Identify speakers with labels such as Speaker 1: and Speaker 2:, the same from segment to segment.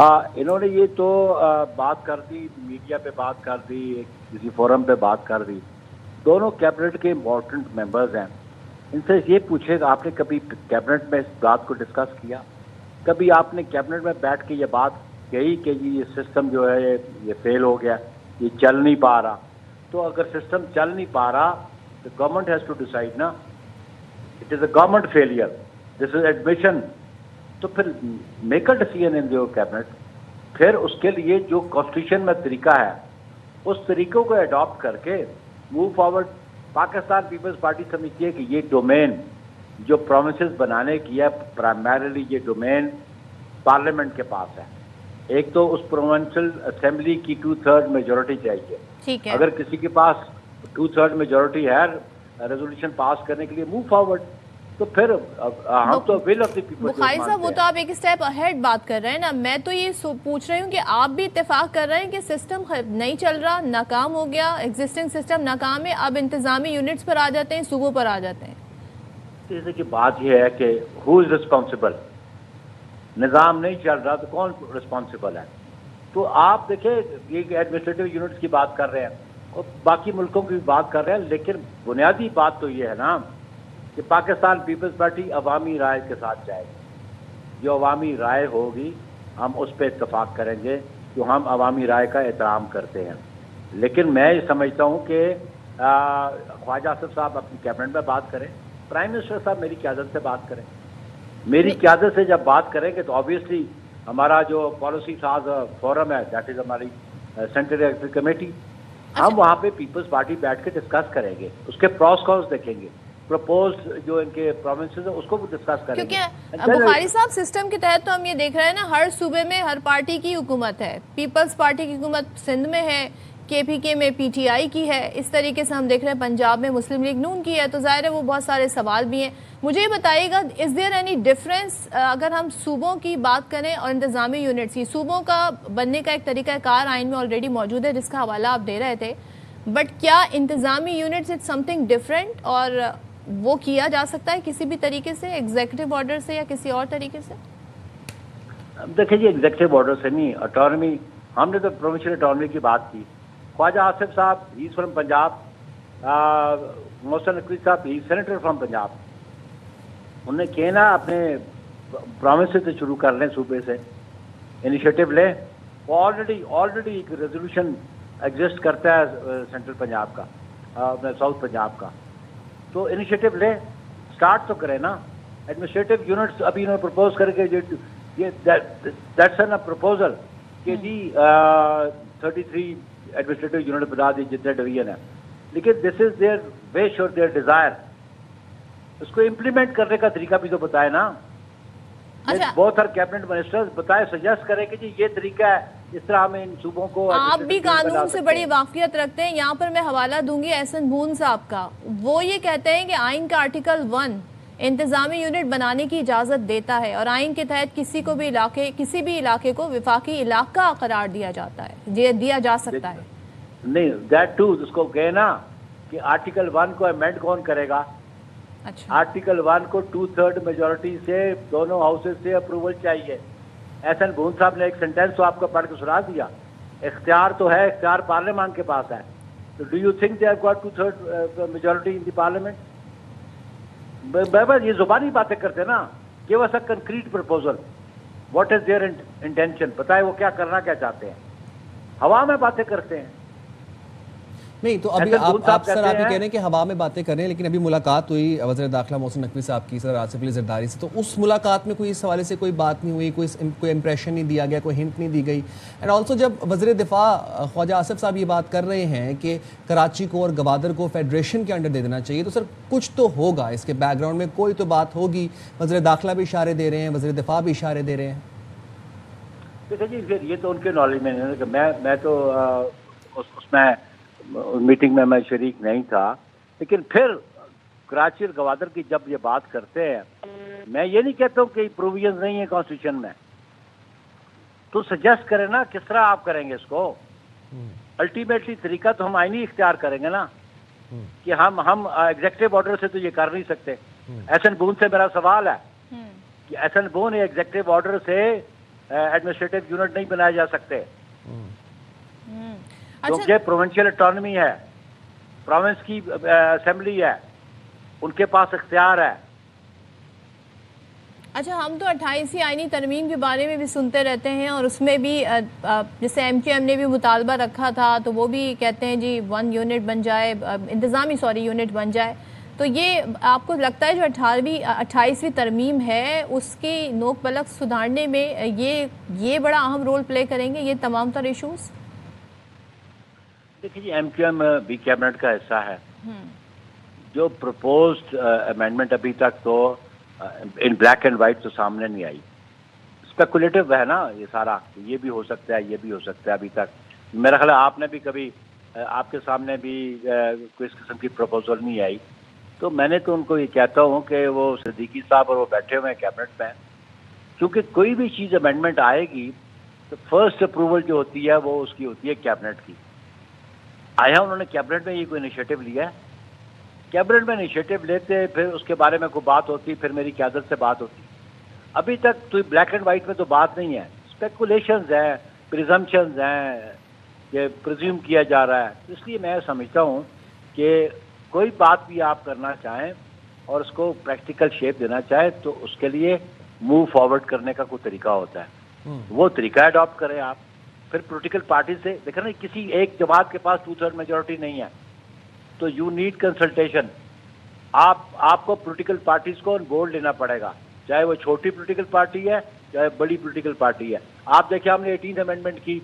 Speaker 1: انہوں نے یہ تو بات کر دی، میڈیا پہ بات کر دی، کسی فورم پہ بات کر دی. دونوں کیبنٹ کے امپورٹنٹ ممبرز ہیں. ان سے یہ پوچھے کہ آپ نے کبھی کیبنٹ میں اس بات کو ڈسکس کیا؟ کبھی آپ نے کیبنٹ میں بیٹھ کے یہ بات کہی کہ جی یہ سسٹم جو ہے یہ فیل ہو گیا، یہ چل نہیں پا رہا؟ تو اگر سسٹم چل نہیں پا رہا تو گورنمنٹ ہیز ٹو ڈیسائڈ نا. It is a government failure, this is admission. تو پھر make a decision in their cabinet. پھر اس کے لیے جو کانسٹیٹیوشن میں طریقہ ہے اس طریقوں کو اڈاپٹ کر کے موو فارورڈ. پاکستان پیپلز پارٹی سمجھتی ہے کہ یہ ڈومین جو پرومسز بنانے کی ہے پرائمریلی یہ ڈومین پارلیمنٹ کے پاس ہے. ایک تو اس پروونشل اسمبلی کی 2/3 میجورٹی چاہیے.
Speaker 2: ٹھیک ہے،
Speaker 1: اگر کسی کے پاس 2/3 میجورٹی ہے ریزولوشن پاس کرنے کے لیے موو فارورڈ، تو پھر ہم تو ول آف دی پیپل.
Speaker 2: بخاری صاحب وہ تو آپ ایک اسٹیپ اہیڈ بات کر رہے ہیں نا. میں تو یہ پوچھ رہی ہوں کہ آپ بھی اتفاق کر رہے ہیں کہ سسٹم نہیں چل رہا، ناکام ہو گیا، ایگزسٹنگ سسٹم ناکام ہے، اب انتظامی یونٹس پر آ جاتے ہیں، صوبوں پر آ جاتے ہیں.
Speaker 1: جیسے کہ بات یہ ہے کہ ہو از ریسپانسبل. نظام نہیں چل رہا تو کون ریسپانسبل ہے؟ تو آپ دیکھیں یہ ایڈمنسٹریٹو یونٹس کی بات کر رہے ہیں اور باقی ملکوں کی بھی بات کر رہے ہیں، لیکن بنیادی بات تو یہ ہے نا کہ پاکستان پیپلز پارٹی عوامی رائے کے ساتھ جائے گی. جو عوامی رائے ہوگی ہم اس پہ اتفاق کریں گے، جو ہم عوامی رائے کا احترام کرتے ہیں. لیکن میں یہ سمجھتا ہوں کہ خواجہ آصف صاحب اپنی کیبنٹ میں بات کریں، پرائم منسٹر صاحب میری قیادت سے بات کریں. میری قیادت سے جب بات کریں گے تو آبویسلی ہمارا جو پالیسی ساز فورم ہے دیٹ از ہماری سینٹرل ایگزیکٹو کمیٹی، ہم وہاں پہ پیپلز پارٹی بیٹھ کے ڈسکس کریں گے، اس کے پروس کونس دیکھیں گے، پروپوز جو ان کے پروونسز ہیں اس کو بھی ڈسکس کریں گے.
Speaker 2: کیونکہ بخاری صاحب سسٹم کے تحت تو ہم یہ دیکھ رہے ہیں نا، ہر صوبے میں ہر پارٹی کی حکومت ہے. پیپلز پارٹی کی حکومت سندھ میں ہے، کے پی کے میں پی ٹی آئی کی ہے، اس طریقے سے ہم دیکھ رہے ہیں پنجاب میں مسلم لیگ نون کی ہے. تو ظاہر ہے وہ بہت سارے سوال بھی ہیں. مجھے یہ بتائیے گا از دیئر اینی ڈفرینس اگر ہم صوبوں کی بات کریں اور انتظامی یونٹس کی؟ صوبوں کا بننے کا ایک طریقہ کار آئین میں آلریڈی موجود ہے جس کا حوالہ آپ دے رہے تھے، بٹ کیا انتظامی units it's something different اور وہ کیا جا سکتا ہے کسی بھی طریقے سے، ایگزیکٹو آرڈر سے یا کسی اور طریقے سے؟
Speaker 1: دیکھیں جی ایگزیکٹو آرڈر سے نہیں، اٹارمی، ہم نے تو پروونشل اٹارمی کی بات کی. خواجہ آصف صاحب ہی از فرام پنجاب، محسن نقوی صاحب ہی سینیٹر فرام پنجاب. انہوں نے کہنا اپنے پروونس سے شروع کر لیں، صوبے سے انیشیٹو لیں. آلریڈی ایک ریزولوشن ایگزسٹ کرتا ہے سینٹرل پنجاب کا، ساؤتھ پنجاب کا. تو انیشیٹو لیں، سٹارٹ تو کریں نا. ایڈمنسٹریٹو یونٹس ابھی انہوں نے پرپوز کر کے دیٹس این پرپوزل کہ جی 33 ایڈمنسٹریٹو یونٹ بنا دی جتنے ڈویژن ہیں، لیکن دس از دیئر وش اور دیئر ڈیزائر. اس کو امپلیمنٹ کرنے کا طریقہ بھی تو بتائے نا. بہت سارے کیبنٹ منسٹرز بتائے، سجیسٹ کریں کہ جی یہ طریقہ ہے، اس طرح ہمیں ان صوبوں کو.
Speaker 2: آپ بھی قانون سے بڑی واقفیت رکھتے ہیں. یہاں پر میں حوالہ دوں گی احسن بھون صاحب کا. وہ یہ کہتے ہیں کہ آئین کا آرٹیکل 1 انتظامی یونٹ بنانے کی اجازت دیتا ہے اور آئین کے تحت کسی بھی علاقے کو وفاقی علاقہ قرار دیا جاتا ہے، دیا جا سکتا ہے.
Speaker 1: نہیں دیٹ ٹو اس کو کہے نا کہ آرٹیکل 1 کو امینڈ کون کرے گا.
Speaker 2: اچھا،
Speaker 1: آرٹیکل 1 کو 2/3 میجورٹی سے دونوں ہاؤسز سے اپروول چاہیے. احسن بھون صاحب نے ایک سینٹینس تو آپ کو پڑھ کے سنا دیا. اختیار تو ہے، اختیار پارلیمان کے پاس ہے. تو do you think they have got 2/3 majority in the parliament? یہ زبانی باتیں کرتے نا. Give us a concrete proposal, what is their intention, بتائے وہ کیا کرنا کیا چاہتے ہیں. ہوا میں باتیں کرتے ہیں.
Speaker 3: نہیں تو ابھی آپ سر آپ یہ کہہ رہے ہیں کہ ہوا میں باتیں کر رہے ہیں، لیکن ابھی ملاقات ہوئی وزیر داخلہ محسن نقوی صاحب کی صدر آصف علی زرداری سے، تو اس ملاقات میں کوئی اس حوالے سے کوئی بات نہیں ہوئی، کوئی امپریشن نہیں دیا گیا، کوئی ہنٹ نہیں دی گئی. اینڈ آلسو جب وزیر دفاع خواجہ آصف صاحب یہ بات کر رہے ہیں کہ کراچی کو اور گوادر کو فیڈریشن کے انڈر دے دینا چاہیے، تو سر کچھ تو ہوگا اس کے بیک گراؤنڈ میں، کوئی تو بات ہوگی. وزیر داخلہ بھی اشارے دے رہے ہیں، وزیر دفاع بھی اشارے دے رہے ہیں.
Speaker 1: دیکھیں جی پھر یہ تو ان کے نالج میں نہیں ہے. میں تو اس میں میٹنگ میں شریک نہیں تھا، لیکن پھر کراچی اور گوادر کی جب یہ بات کرتے ہیں، میں یہ نہیں کہتا ہوں کہ پروویژنز نہیں ہیں کانسٹیٹیوشن میں، تو سجیسٹ کریں نا کس طرح آپ کریں گے اس کو. الٹیمیٹلی طریقہ تو ہم آئینی اختیار کریں گے نا کہ ہم ایگزیکٹو آرڈر سے تو یہ کر نہیں سکتے. احسن بون سے میرا سوال ہے کہ احسن بون ایگزیکٹو آرڈر سے ایڈمنسٹریٹو یونٹ نہیں بنائے جا سکتے،
Speaker 2: اچھا
Speaker 1: کیونکہ پروونشل اٹانومی ہے، پروونس کی اسمبلی ہے، ان کے پاس اختیار ہے۔
Speaker 2: اچھا، ہم تو 28ویں آئینی ترمیم کے بارے میں بھی سنتے رہتے ہیں، اور اس میں بھی جیسے ایم نے بھی مطالبہ رکھا تھا تو وہ بھی کہتے ہیں جی 1 یونٹ بن جائے، انتظامی یونٹ بن جائے۔ تو یہ آپ کو لگتا ہے جو 28ویں ترمیم ہے اس کی نوک بلک سدھارنے میں یہ بڑا اہم رول پلے کریں گے یہ تمام تر ایشوز؟
Speaker 1: دیکھیے جی، ایم بھی کیبنٹ کا حصہ ہے۔ جو پروپوزڈ امینڈمنٹ ابھی تک تو ان بلیک اینڈ وائٹ تو سامنے نہیں آئی، اسپیکولیٹو ہے نا یہ سارا، یہ بھی ہو سکتا ہے، یہ بھی ہو سکتا ہے۔ ابھی تک میرا خیال ہے آپ نے بھی کبھی، آپ کے سامنے بھی کوئی اس قسم کی پروپوزل نہیں آئی، تو میں نے تو ان کو یہ کہتا ہوں کہ وہ صدیقی صاحب اور وہ بیٹھے ہوئے ہیں کیبنٹ میں، کیونکہ کوئی بھی چیز امینڈمنٹ آئے گی تو فرسٹ اپروول جو ہوتی ہے وہ اس کی ہوتی ہے کیبنٹ کی۔ آیا انہوں نے کیبنٹ میں یہ کوئی انیشیٹو لیا ہے؟ کیبنٹ میں انیشیٹو لیتے، پھر اس کے بارے میں کوئی بات ہوتی، پھر میری قیادت سے بات ہوتی۔ ابھی تک تو بلیک اینڈ وائٹ میں تو بات نہیں ہے، اسپیکولیشنز ہیں، پریزمپشنز ہیں، یہ پرزیوم کیا جا رہا ہے۔ اس لیے میں سمجھتا ہوں کہ کوئی بات بھی آپ کرنا چاہیں اور اس کو پریکٹیکل شیپ دینا چاہیں تو اس کے لیے موو فارورڈ کرنے کا کوئی طریقہ ہوتا ہے، وہ طریقہ اڈاپٹ کریں آپ۔ پھر پولیٹیکل پارٹی سے دیکھیں نا، کسی ایک جماعت کے پاس 2/3 میجورٹی نہیں ہے، تو یو نیڈ کنسلٹیشن۔ آپ کو پولیٹیکل پارٹیز کو آن بورڈ لینا پڑے گا، چاہے وہ چھوٹی پولیٹیکل پارٹی ہے چاہے بڑی پولیٹیکل پارٹی ہے۔ آپ دیکھیں ہم نے 18 امینڈمنٹ کی،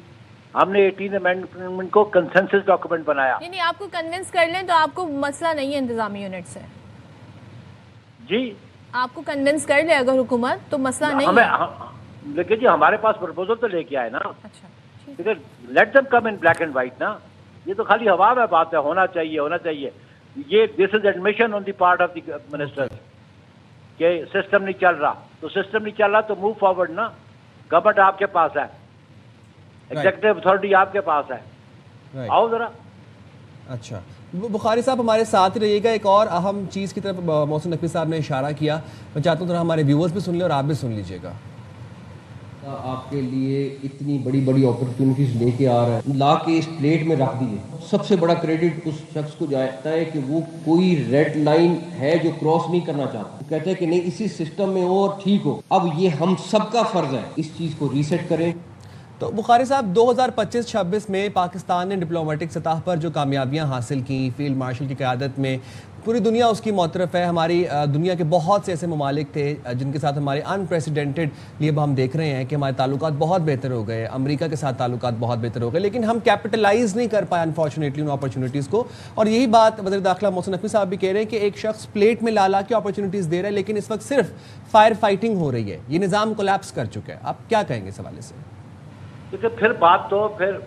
Speaker 1: ہم نے 18 امینڈمنٹ کو کنسنسس ڈاکومنٹ بنایا۔
Speaker 2: نہیں، آپ کو کنونس کر لیں تو آپ کو مسئلہ نہیں ہے انتظامی یونٹ سے؟
Speaker 1: جی
Speaker 2: آپ کو کنونس کر لے اگر حکومت تو مسئلہ نہیں ہے؟
Speaker 1: لیکن جی ہمارے پاس پرپوزل تو لے کے آئے نا،
Speaker 2: اچھا،
Speaker 1: let them come in black and white نا، یہ تو خالی ہوا میں بات ہے، ہونا چاہیے ہونا چاہیے۔ یہ this is admission on the part of the minister کہ سسٹم نہیں چل رہا، تو سسٹم نہیں چل رہا تو موو فارورڈ نا، گورنمنٹ آپ کے پاس ہے، ایگزیکٹو اتھارٹی آپ کے پاس ہے، آؤ ذرا۔
Speaker 3: اچھا بخاری صاحب ہمارے ساتھ ہی رہیے گا، ایک اور اہم چیز کی طرف محسن نقوی صاحب نے اشارہ کیا، میں چاہتا ہوں ذرا ہمارے ویورز بھی سن لیں اور آپ بھی سن لیجیے گا۔
Speaker 4: آپ کے لیے اتنی بڑی بڑی اپرچونٹیز لے کے آ رہا ہے، لا کے اس پلیٹ میں رکھ دیے۔ سب سے بڑا کریڈٹ اس شخص کو جاتا ہے کہ وہ کوئی ریڈ لائن ہے جو کراس نہیں کرنا چاہتا، کہتے ہیں کہ نہیں اسی سسٹم میں ہو اور ٹھیک ہو۔ اب یہ ہم سب کا فرض ہے اس چیز کو ریسیٹ کریں۔
Speaker 3: تو بخاری صاحب 2025-26 میں پاکستان نے ڈپلومیٹک سطح پر جو کامیابیاں حاصل کی، فیلڈ مارشل کی قیادت میں پوری دنیا اس کی معترف ہے۔ ہماری دنیا کے بہت سے ایسے ممالک تھے جن کے ساتھ ہمارے انپریسیڈنٹڈ لیے اب ہم دیکھ رہے ہیں کہ ہمارے تعلقات بہت بہتر ہو گئے، امریکہ کے ساتھ تعلقات بہت بہتر ہو گئے، لیکن ہم کیپٹلائز نہیں کر پائے انفارچونیٹلی ان اپرچونیٹیز کو۔ اور یہی بات وزیر داخلہ محسن نقوی صاحب بھی کہہ رہے ہیں کہ ایک شخص پلیٹ میں لا کے اپرچونیٹیز دے رہا ہے، لیکن اس وقت صرف فائر فائٹنگ ہو رہی ہے، یہ نظام کولیپس کر چکا ہے۔ آپ کیا کہیں گے اس حوالے سے؟
Speaker 1: کیونکہ پھر بات تو پھر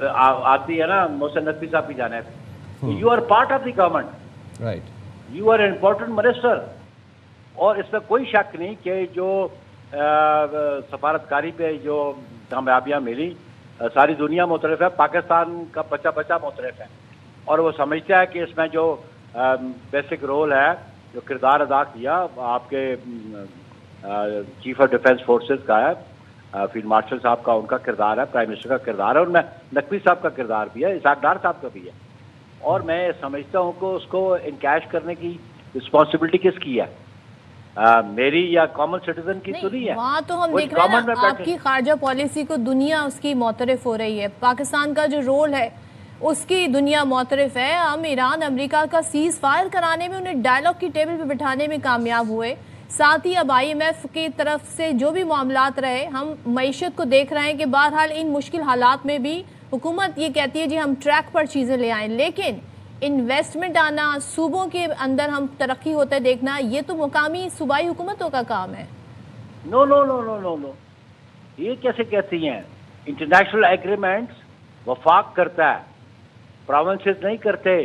Speaker 1: آتی ہے نا محسن نقوی صاحب کی جانب، you are part of the government,
Speaker 3: right,
Speaker 1: you are important minister, اور اس میں کوئی شک نہیں کہ جو سفارتکاری پہ جو کامیابیاں ملی ساری دنیا معترف ہے، پاکستان کا بچہ معترف ہے، اور وہ سمجھتا ہے کہ اس میں جو بیسک رول ہے، جو کردار ادا کیا آپ کے چیف آف ڈیفنس فورسز کا ہے، فیلڈ مارشل صاحب کا، ان کا کردار ہے، پرائم منسٹر کا کردار ہے، اور میں نقوی صاحب کا کردار بھی ہے، اسحاق ڈار صاحب کا بھی ہے، اور میں سمجھتا ہوں کہ اس کو انکیش کرنے کی رسپانسبلٹی کس کی ہے؟ میری یا کامن سٹیزن کی تو نہیں ہے۔
Speaker 2: وہاں تو ہم دیکھ رہے ہیں نا آپ کی خارجہ پالیسی کو دنیا اس کی معترف ہو رہی ہے، پاکستان کا جو رول ہے اس کی دنیا معترف ہے۔ ہم ایران امریکہ کا سیز فائر کرانے میں، انہیں ڈائلاگ کی ٹیبل پہ بٹھانے میں کامیاب ہوئے، ساتھ ہی اب IMF کی طرف سے جو بھی معاملات رہے، ہم معیشت کو دیکھ رہے ہیں کہ بہرحال ان مشکل حالات میں بھی حکومت یہ کہتی ہے جی ہم ٹریک پر چیزیں لے آئیں، لیکن انویسٹمنٹ آنا، صوبوں کے اندر ہم ترقی ہوتے دیکھنا، یہ تو مقامی صوبائی حکومتوں کا کام ہے۔
Speaker 1: نو نو نو نو نو نو، یہ کیسے کہتی ہیں؟ انٹرنیشنل ایگریمنٹس وفاق کرتا ہے، پروونسز نہیں کرتے،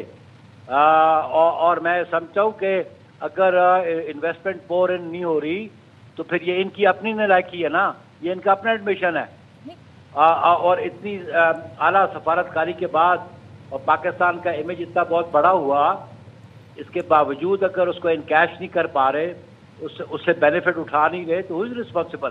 Speaker 1: اور میں سمجھتا ہوں کہ اگر انویسٹمنٹ پور ان نہیں ہو رہی تو پھر یہ ان کی اپنی نالائکی ہے نا، یہ ان کا اپنا ایڈمیشن ہے، اور اتنی اعلیٰ سفارتکاری کے بعد اور پاکستان کا امیج اتنا بہت بڑا ہوا، اس کے باوجود اگر اس کو انکیش نہیں کر پا رہے، اس سے بینیفٹ اٹھا نہیں رہے، تو ہو از رسپانسبل؟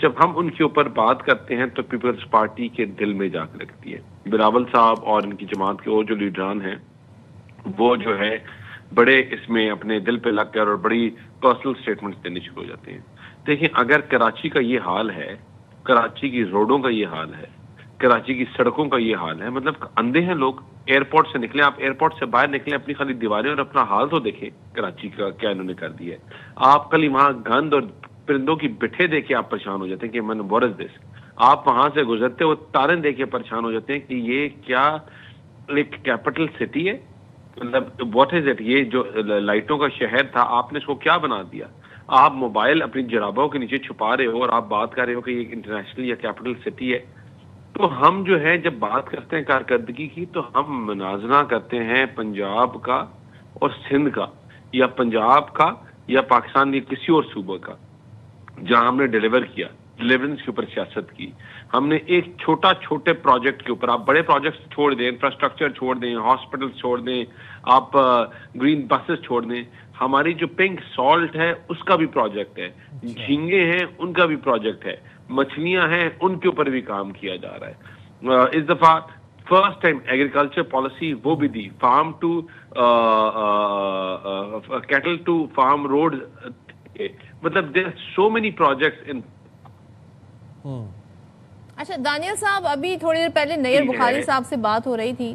Speaker 5: جب ہم ان کے اوپر بات کرتے ہیں تو پیپلز پارٹی کے دل میں جا کے لگتی ہے. بلاول صاحب اور ان کی جماعت کے اور جو لیڈران ہیں وہ جو ہے بڑے اس میں اپنے دل پہ لگ کر اور بڑی پرسنل سٹیٹمنٹس دینے شروع ہو جاتے ہیں. دیکھیں اگر کراچی کا یہ حال ہے, کراچی کی روڈوں کا یہ حال ہے, کراچی کی سڑکوں کا یہ حال ہے, مطلب اندھے ہیں لوگ. ایئرپورٹ سے نکلیں, آپ ایئرپورٹ سے باہر نکلیں, اپنی خالی دیواریں اور اپنا حال تو دیکھیں کراچی کا کیا انہوں نے کر دیا ہے. آپ کل وہاں گند اور پرندوں کی بٹھے دیکھ کے آپ پریشان ہو جاتے ہیں کہ من what is this. آپ وہاں سے گزرتے ہو تاریں دیکھ کے پریشان ہو جاتے ہیں کہ یہ کیا ایک کیپٹل سٹی ہے, مطلب واٹ از اٹ. یہ جو لائٹوں کا شہر تھا آپ نے اس کو کیا بنا دیا. آپ موبائل اپنی جرابوں کے نیچے چھپا رہے ہو اور آپ بات کر رہے ہو کہ یہ انٹرنیشنل یا کیپٹل سٹی ہے. تو ہم جو ہے جب بات کرتے ہیں کارکردگی کی تو ہم مناظرہ کرتے ہیں پنجاب کا اور سندھ کا, یا پنجاب کا یا پاکستان کے کسی اور صوبے کا, جہاں ہم نے ڈیلیور کیا, ڈیلیورنس کے اوپر سیاست کی. ہم نے ایک چھوٹے پروجیکٹ کے اوپر, آپ بڑے پروجیکٹس چھوڑ دیں, انفراسٹرکچر چھوڑ دیں, ہاسپٹل چھوڑ دیں, آپ گرین بسز چھوڑ دیں, ہماری جو پنک سالٹ ہے اس کا بھی پروجیکٹ ہے, جھینگے ہیں ان کا بھی پروجیکٹ ہے, مچھلیاں ہیں ان کے اوپر بھی کام کیا جا رہا ہے. اس دفعہ فرسٹ ٹائم ایگریکلچر پالیسی وہ بھی the, farm to cattle to farm road, مطلب دیر سو مینی پروجیکٹس ان.
Speaker 2: اچھا دانیل صاحب, ابھی تھوڑی دیر پہلے نیر بخاری صاحب سے بات ہو رہی تھی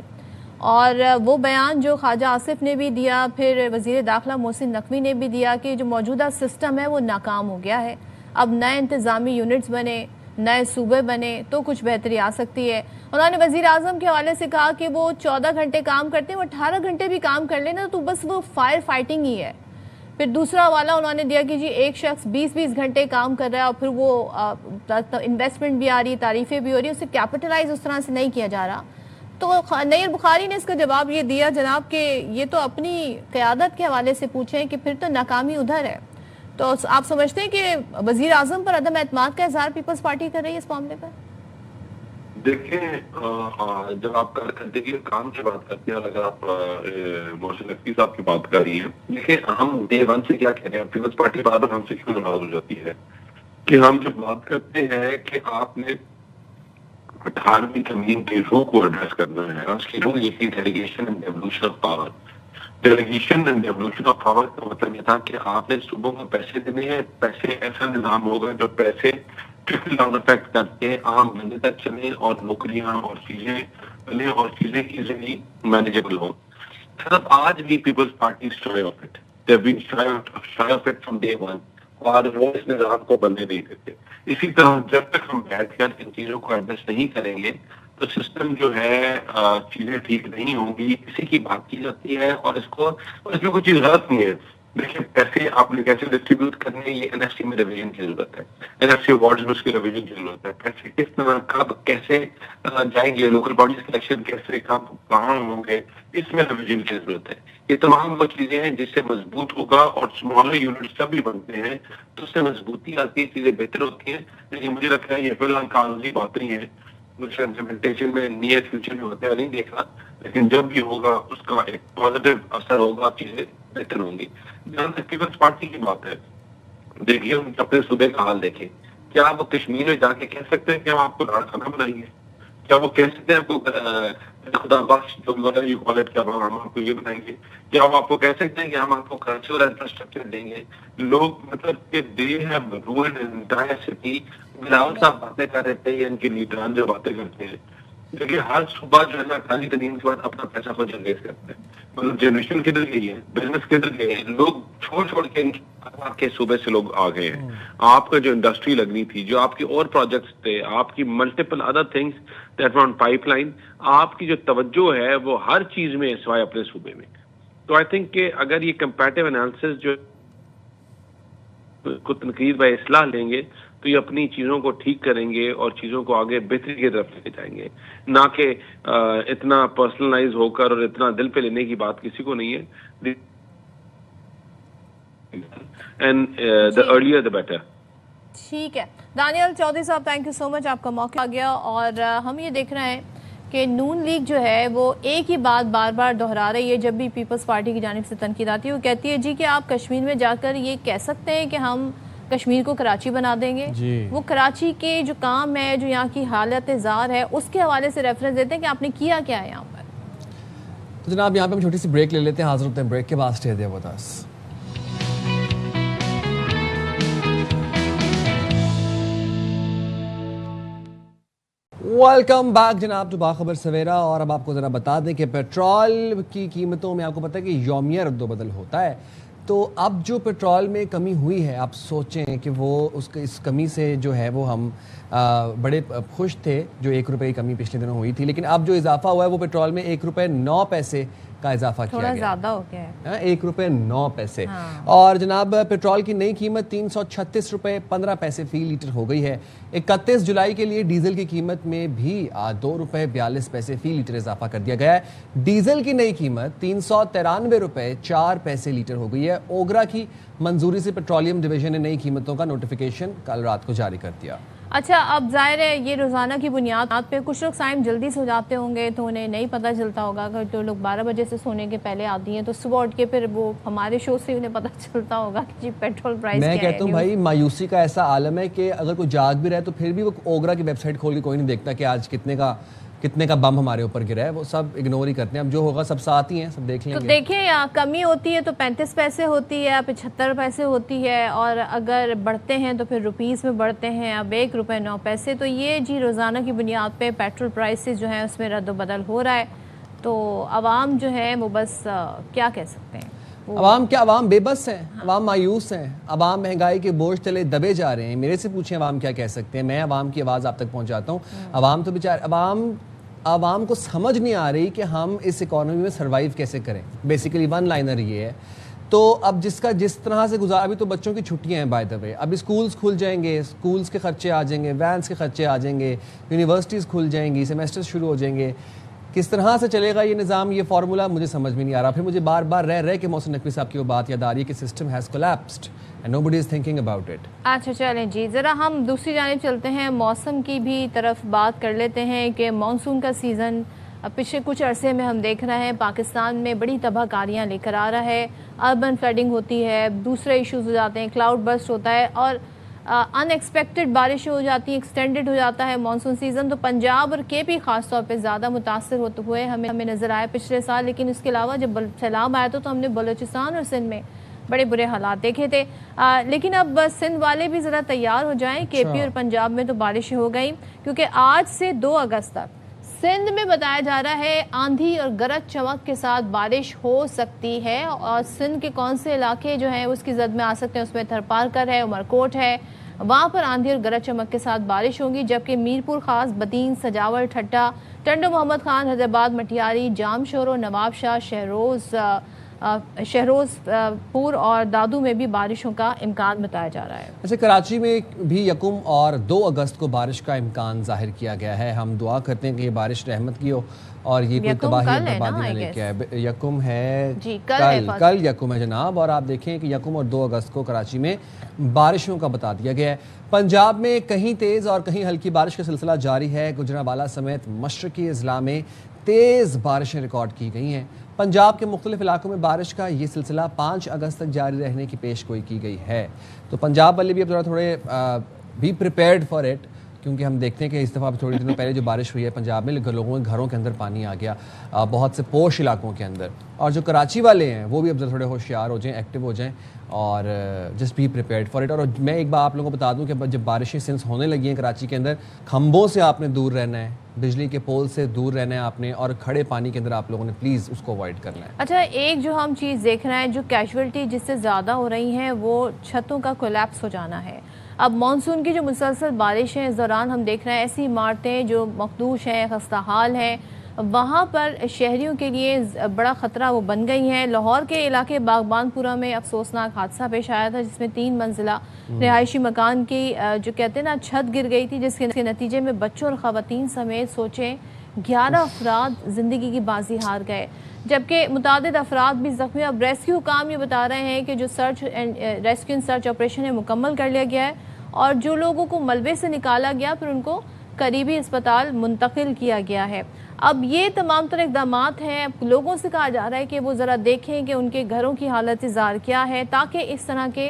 Speaker 2: اور وہ بیان جو خواجہ آصف نے بھی دیا, پھر وزیر داخلہ محسن نقوی نے بھی دیا کہ جو موجودہ سسٹم ہے وہ ناکام ہو گیا ہے, اب نئے انتظامی یونٹس بنے, نئے صوبے بنے تو کچھ بہتری آ سکتی ہے. انہوں نے وزیر اعظم کے حوالے سے کہا کہ وہ 14 گھنٹے کام کرتے ہیں, وہ 18 گھنٹے بھی کام کر لینا تو بس وہ فائر فائٹنگ ہی ہے. پھر دوسرا والا انہوں نے دیا کہ جی ایک شخص 20 گھنٹے کام کر رہا ہے اور پھر وہ انویسٹمنٹ بھی آ رہی ہے, تعریفیں بھی ہو رہی ہیں, اسے کیپٹلائز اس طرح سے نہیں کیا جا رہا. تو نیر بخاری نے اس کا جواب یہ دیا جناب کہ یہ تو اپنی قیادت کے حوالے سے پوچھیں کہ پھر تو ناکامی ادھر ہے. تو آپ سمجھتے ہیں کہ وزیر اعظم پر عدم اعتماد کا اظہار پیپلز پارٹی کر رہی ہے اس معاملے پر؟
Speaker 5: دیکھیں جب آپ کارکردگی اور کام کی بات کرتے ہیں, اگر آپ محسن نقوی صاحب کی بات کر رہی ہیں, دیکھیں ہم ڈے ون سے کیا کہہ رہے ہیں, پیپلز پارٹی بار بار ہم سے کیوں ناراض ہو جاتی ہے کہ ہم جب بات کرتے ہیں کہ آپ نے 18ویں ترمیم کی روح کو ایڈریس کرنا ہے, اس کی روح یہ تھی delegation and devolution of power. Delegation and devolution of power کا مطلب یہ تھا کہ آپ نے صوبوں کو پیسے دینے ہیں, پیسے ایسا نظام ہوگا جو پیسے ٹرکل ڈاؤن افیکٹ کر کے عام بندے تک چلیں اور نوکریاں اور چیزیں بنیں اور چیزیں ایزیلی مینیجیبل ہوں. صرف آج بھی Peoples Party shy of it, they have been shy of it from day one, اور وہ اس نظام کو بننے نہیں دیتے. اسی طرح جب تک ہم بیٹھ کر ان چیزوں کو ایڈریس نہیں کریں گے تو سسٹم جو ہے چیزیں ٹھیک نہیں ہوں گی. کسی کی بات کی جاتی ہے اور اس میں کوئی چیز غلط نہیں ہے. دیکھیں پیسے آپ نے کیسے ڈسٹریبیوٹ کرنے, یہ این ایف سی میں ریویژن کی ضرورت ہے, این ایف سی ایوارڈز میں اس کی ریویژن کی ضرورت ہے. پیسے کس طرح کب کیسے جائیں گے, لوکل باڈیز کے الیکشن کیسے کب کہاں ہوں گے, اس میں ریویژن کی ضرورت ہے. یہ تمام وہ چیزیں ہیں جس سے مضبوط ہوگا, اور اسمالر یونٹس جب بھی بنتے ہیں تو اس سے مضبوطی آتی ہے, چیزیں بہتر ہوتی ہیں. لیکن مجھے لگتا ہے یہ فی الحال کاغذی باتیں ہیں, کچھ امپلیمنٹیشن میں نیئر فیوچر میں ہوتے ہیں نہیں دیکھا, لیکن جب بھی ہوگا اس کا ایک پازیٹیو اثر ہوگا, چیزیں بہتر ہوں گی. جہاں تک پیپلز پارٹی کی بات ہے, دیکھیے ہم اپنے صوبے کا حال دیکھیں. کیا وہ کشمیر میں جا کے کہہ سکتے ہیں کہ ہم آپ کو لاڑ کھانا بنائیں گے؟ کیا وہ کہہ سکتے ہیں آپ کو خدا بخش جو کیا ہم آپ کو یہ بنائیں گے؟ کیا وہ آپ کو کہہ سکتے ہیں کہ ہم آپ کو کلچر اور انفراسٹرکچر دیں گے؟ لوگ مطلب کہ they have ruined entire city. Bilawal صاحب باتیں کر رہے تھے, ان کے لیڈران جو باتیں کرتے ہیں, دیکھیے ہر صبح جو ہے نا خالی ترین کے بعد اپنا پیسہ کو جنریٹ کرتے ہیں. مطلب جنریشن کدھر گئی ہے, بزنس کدھر گئے ہیں, لوگ چھوڑ کے آپ کے صوبے سے لوگ آ گئے ہیں. آپ کا جو انڈسٹری لگنی تھی, جو آپ کی اور پروجیکٹس تھے, آپ کی multiple other things that on pipe line, آپ کی جو توجہ ہے وہ ہر چیز میں سوائے اپنے صوبے میں. تو آئی تھنک کہ اگر یہ کمپیریٹیو انالیسس جو کو تنقید و اصلاح لیں گے تو یہ اپنی چیزوں کو ٹھیک کریں گے اور چیزوں کو آگے بہتری کی طرف لے جائیں گے, نہ کہ اتنا پرسنلائز ہو کر اور اتنا دل پہ لینے کی بات کسی کو نہیں ہے. And the earlier the better.
Speaker 2: ٹھیک ہے دانیل چودھری صاحب, تھینک یو سو مچ, آپ کا موقع آ گیا. اور ہم یہ دیکھ رہے ہیں کہ نون لیگ جو ہے وہ ایک ہی بات بار بار دہرا رہی ہے. جب بھی پیپلز پارٹی کی جانب سے تنقید آتی ہے وہ کہتی ہے جی کہ آپ کشمیر میں جا کر یہ کہہ سکتے ہیں کہ ہم کشمیر کو کراچی بنا دیں گے. وہ کراچی کے جو کام ہے, جو یہاں کی حالت زار ہے, اس کے حوالے سے ریفرنس دیتے ہیں کہ آپ نے کیا کیا ہے یہاں پر.
Speaker 3: تو جناب یہاں پہ ہم چھوٹی سی بریک لے لیتے ہیں, حاضر ہوتے ہیں بریک کے بعد. Stay there with us. Welcome back جناب ٹو باخبر سویرا. اور اب آپ کو ذرا بتا دیں کہ پیٹرول کی قیمتوں میں آپ کو پتہ ہے کہ یومیہ رد و بدل ہوتا ہے. تو اب جو پیٹرول میں کمی ہوئی ہے, آپ سوچیں کہ وہ اس کمی سے جو ہے وہ ہم بڑے خوش تھے جو 1 روپے کی کمی پچھلے دنوں ہوئی تھی, لیکن اب جو اضافہ ہوا ہے وہ پیٹرول میں 1 روپے 9 پیسے کا اضافہ کیا گیا.
Speaker 2: تھوڑا زیادہ ہو گیا ہے,
Speaker 3: 1 روپے 9 پیسے. اور جناب پیٹرول کی نئی قیمت 336 روپے 15 پیسے فی لیٹر ہو گئی ہے. 31 جولائی کے لیے ڈیزل کی قیمت میں بھی 2 روپے 42 پیسے فی لیٹر اضافہ کر دیا گیا ہے. ڈیزل کی نئی قیمت 393 روپے 4 پیسے لیٹر ہو گئی ہے. اوگرا کی منظوری سے پیٹرولیم ڈویژن نے نئی قیمتوں کا نوٹیفیکیشن کل رات کو جاری کر دیا.
Speaker 2: اچھا, اب ظاہر ہے یہ روزانہ کی بنیاد پہ کچھ لوگ سائم جلدی سو جاتے ہوں گے تو انہیں نہیں پتہ چلتا ہوگا کہ جو لوگ 12 بجے سے سونے کے پہلے آتی ہیں تو صبح اٹھ کے پھر وہ ہمارے شو سے انہیں پتہ چلتا ہوگا کہ جی پیٹرول پرائس کیا ہے.
Speaker 3: میں کہتا ہوں بھائی مایوسی کا ایسا عالم ہے کہ اگر کوئی جاگ بھی رہے تو پھر بھی وہ اوگرا کی ویب سائٹ کھول کے کوئی نہیں دیکھتا کہ آج کتنے کا بم ہمارے اوپر گرا ہے. وہ سب اگنور ہی کرتے ہیں. اب جو ہوگا سب ساتھ ہی ہیں, سب دیکھ لیں گے.
Speaker 2: تو دیکھیں کمی ہوتی ہے تو 35 پیسے ہوتی ہے, 75 پیسے ہوتی ہے, اور اگر بڑھتے ہیں تو پھر روپیز میں بڑھتے ہیں. اب 1 روپے 9 پیسے. تو یہ جی روزانہ کی بنیاد پہ پیٹرول پرائسز جو ہیں اس میں رد و بدل ہو رہا ہے. تو عوام جو ہے وہ بس کیا کہہ سکتے ہیں,
Speaker 3: عوام بے بس ہیں, عوام مایوس ہیں, عوام مہنگائی کے بوجھ تلے دبے جا رہے ہیں. میرے سے پوچھیں عوام کیا کہہ سکتے ہیں. میں عوام کی آواز آپ تک پہنچاتا ہوں. عوام تو بیچارے عوام کو سمجھ نہیں آ رہی کہ ہم اس اکانومی میں سروائیو کیسے کریں. بیسیکلی ون لائنر یہ ہے. تو اب جس طرح سے ابھی تو بچوں کی چھٹیاں ہیں بائی دا وے, اب اسکولز کھل جائیں گے, اسکولز کے خرچے آ جائیں گے, وینس کے خرچے آ جائیں گے, یونیورسٹیز کھل جائیں گی, سیمیسٹر شروع ہو جائیں گے. کس طرح سے چلے گا یہ نظام, یہ فارمولا مجھے سمجھ میں نہیں آ رہا. پھر مجھے بار بار رہ کے محسن نقوی صاحب کی وہ بات یاد آ رہی ہے کہ system has collapsed and nobody is thinking about it.
Speaker 2: اچھا چلیں جی, ذرا ہم دوسری جانب چلتے ہیں, موسم کی بھی طرف بات کر لیتے ہیں کہ مانسون کا سیزن پچھلے کچھ عرصے میں ہم دیکھ رہے ہیں پاکستان میں بڑی تباہ کاریاں لے کر آ رہا ہے. اربن فلڈنگ ہوتی ہے, دوسرے ایشوز ہو جاتے ہیں, کلاؤڈ برسٹ ہوتا ہے, اور ان ایکسپیکٹڈ بارشیں ہو جاتی ہیں, ایکسٹینڈڈ ہو جاتا ہے مانسون سیزن. تو پنجاب اور کے پی خاص طور پہ زیادہ متاثر ہوتے ہوئے ہمیں نظر آئے پچھلے سال. لیکن اس کے علاوہ جب سیلاب آیا تو ہم نے بلوچستان اور سندھ میں بڑے برے حالات دیکھے تھے. لیکن اب سندھ والے بھی ذرا تیار ہو جائیں. کے پی اور پنجاب میں تو بارشیں ہو گئیں, کیونکہ آج سے 2 اگست تک سندھ میں بتایا جا رہا ہے آندھی اور گرج چمک کے ساتھ بارش ہو سکتی ہے. اور سندھ کے کون سے علاقے جو ہیں اس کی زد میں آ سکتے ہیں, اس میں تھرپارکر ہے, عمرکوٹ ہے, وہاں پر آندھی اور گرج چمک کے ساتھ بارش ہوگی. جبکہ میرپور خاص, بدین, سجاول, ٹھٹا, ٹنڈو محمد خان, حیدرآباد, مٹیاری, جام شورو, نواب شاہ, شہروز پور اور دادو میں بھی بارشوں کا امکان بتایا جا رہا ہے.
Speaker 3: اچھا, کراچی میں بھی 1 اور 2 اگست کو بارش کا امکان ظاہر کیا گیا ہے. ہم دعا کرتے ہیں کہ یہ بارش رحمت کی ہو اور یہ کوئی تباہی اور بربادی نہ لے کے آئے. 1 ہے کل 1 ہے جناب. اور آپ دیکھیں کہ 1 اور 2 اگست کو کراچی میں بارشوں کا بتا دیا گیا ہے. پنجاب میں کہیں تیز اور کہیں ہلکی بارش کا سلسلہ جاری ہے. گجرانوالہ سمیت مشرقی اضلاع میں تیز بارشیں ریکارڈ کی گئی ہیں. پنجاب کے مختلف علاقوں میں بارش کا یہ سلسلہ 5 اگست تک جاری رہنے کی پیش گوئی کی گئی ہے. تو پنجاب والے بھی اب تھوڑے بی پریپیئرڈ فار اٹ, کیونکہ ہم دیکھتے ہیں کہ اس دفعہ تھوڑے دنوں پہلے جو بارش ہوئی ہے پنجاب میں, لوگوں کے گھروں کے اندر پانی آ گیا بہت سے پوش علاقوں کے اندر. اور جو کراچی والے ہیں وہ بھی اب تھوڑے ہوشیار ہو جائیں, ایکٹیو ہو جائیں, اور just be prepared for it. اور میں ایک بار آپ لوگوں کو بتا دوں کہ جب بارشیں سنس ہونے لگی ہیں کراچی کے اندر, کھمبوں سے آپ نے دور رہنا ہے, بجلی کے پول سے دور رہنا ہے آپ نے, اور کھڑے پانی کے اندر آپ لوگوں نے پلیز اس کو اوائڈ کرنا ہے.
Speaker 2: اچھا, ایک جو ہم چیز دیکھ رہے ہیں, جو کیجویلٹی جس سے زیادہ ہو رہی ہیں وہ چھتوں کا کولیپس ہو جانا ہے. اب مانسون کی جو مسلسل بارش ہیں اس دوران ہم دیکھ رہے ہیں ایسی عمارتیں جو مخدوش ہیں, خستہ حال ہیں, وہاں پر شہریوں کے لیے بڑا خطرہ وہ بن گئی ہیں. لاہور کے علاقے باغبان پورہ میں افسوسناک حادثہ پیش آیا تھا جس میں 3 منزلہ رہائشی مکان کی جو کہتے ہیں نا چھت گر گئی تھی, جس کے نتیجے میں بچوں اور خواتین سمیت سوچیں 11 افراد زندگی کی بازی ہار گئے, جبکہ متعدد افراد بھی زخمی. اب ریسکیو کام یہ بتا رہے ہیں کہ جو ریسکیو اینڈ سرچ آپریشن ہے مکمل کر لیا گیا ہے, اور جو لوگوں کو ملبے سے نکالا گیا پھر ان کو قریبی اسپتال منتقل کیا گیا ہے. اب یہ تمام تر اقدامات ہیں. لوگوں سے کہا جا رہا ہے کہ وہ ذرا دیکھیں کہ ان کے گھروں کی حالت زار کیا ہے, تاکہ اس طرح کے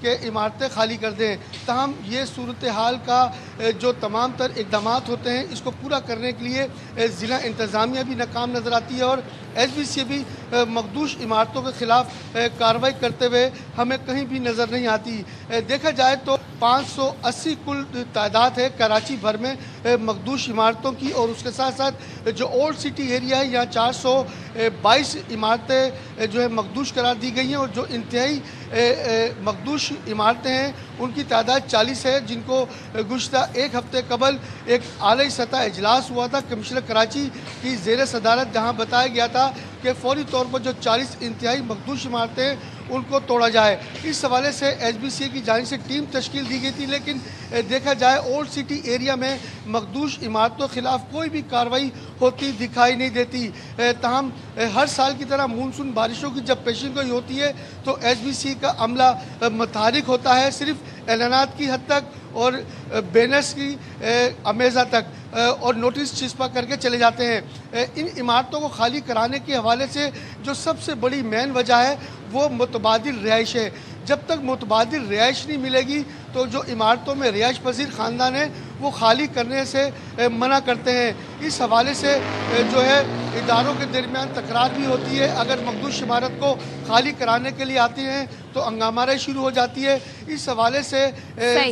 Speaker 6: کہ عمارتیں خالی کر دیں. تاہم یہ صورتحال کا جو تمام تر اقدامات ہوتے ہیں اس کو پورا کرنے کے لیے ضلع انتظامیہ بھی ناکام نظر آتی ہے اور ایس بی سی بھی مخدوش عمارتوں کے خلاف کارروائی کرتے ہوئے ہمیں کہیں بھی نظر نہیں آتی. دیکھا جائے تو 580 کل تعداد ہے کراچی بھر میں مخدوش عمارتوں کی, اور اس کے ساتھ ساتھ جو اولڈ سٹی ایریا ہے یہاں 422 عمارتیں جو ہے مخدوش قرار دی گئی ہیں, اور جو انتہائی مخدوش عمارتیں ہیں ان کی تعداد 40 ہے, جن کو گزشتہ ایک ہفتے قبل ایک اعلیٰ سطح اجلاس ہوا تھا کمشنر کراچی کی زیر صدارت, جہاں بتایا گیا تھا کہ فوری طور پر جو 40 انتہائی مخدوش عمارتیں ہیں ان کو توڑا جائے. اس حوالے سے ایس بی سی کی جانب سے ٹیم تشکیل دی گئی تھی, لیکن دیکھا جائے اولڈ سٹی ایریا میں مخدوش عمارتوں کے خلاف کوئی بھی کارروائی ہوتی دکھائی نہیں دیتی. تاہم ہر سال کی طرح مونسون بارشوں کی جب پیشن گوئی ہوتی ہے تو ایس بی سی کا عملہ متحرک ہوتا ہے, صرف اعلانات کی حد تک اور بینرز کی امیزہ تک, اور نوٹس چسپا کر کے چلے جاتے ہیں. ان عمارتوں کو خالی کرانے کے حوالے سے جو سب سے بڑی مین وجہ ہے وہ متبادل رہائش ہے. جب تک متبادل رہائش نہیں ملے گی تو جو عمارتوں میں رہائش پذیر خاندان ہیں وہ خالی کرنے سے منع کرتے ہیں. اس حوالے سے جو ہے اداروں کے درمیان تکرار بھی ہوتی ہے. اگر مخدوش عمارت کو خالی کرانے کے لیے آتی ہیں تو ہنگامہ رہی شروع ہو جاتی ہے. اس حوالے سے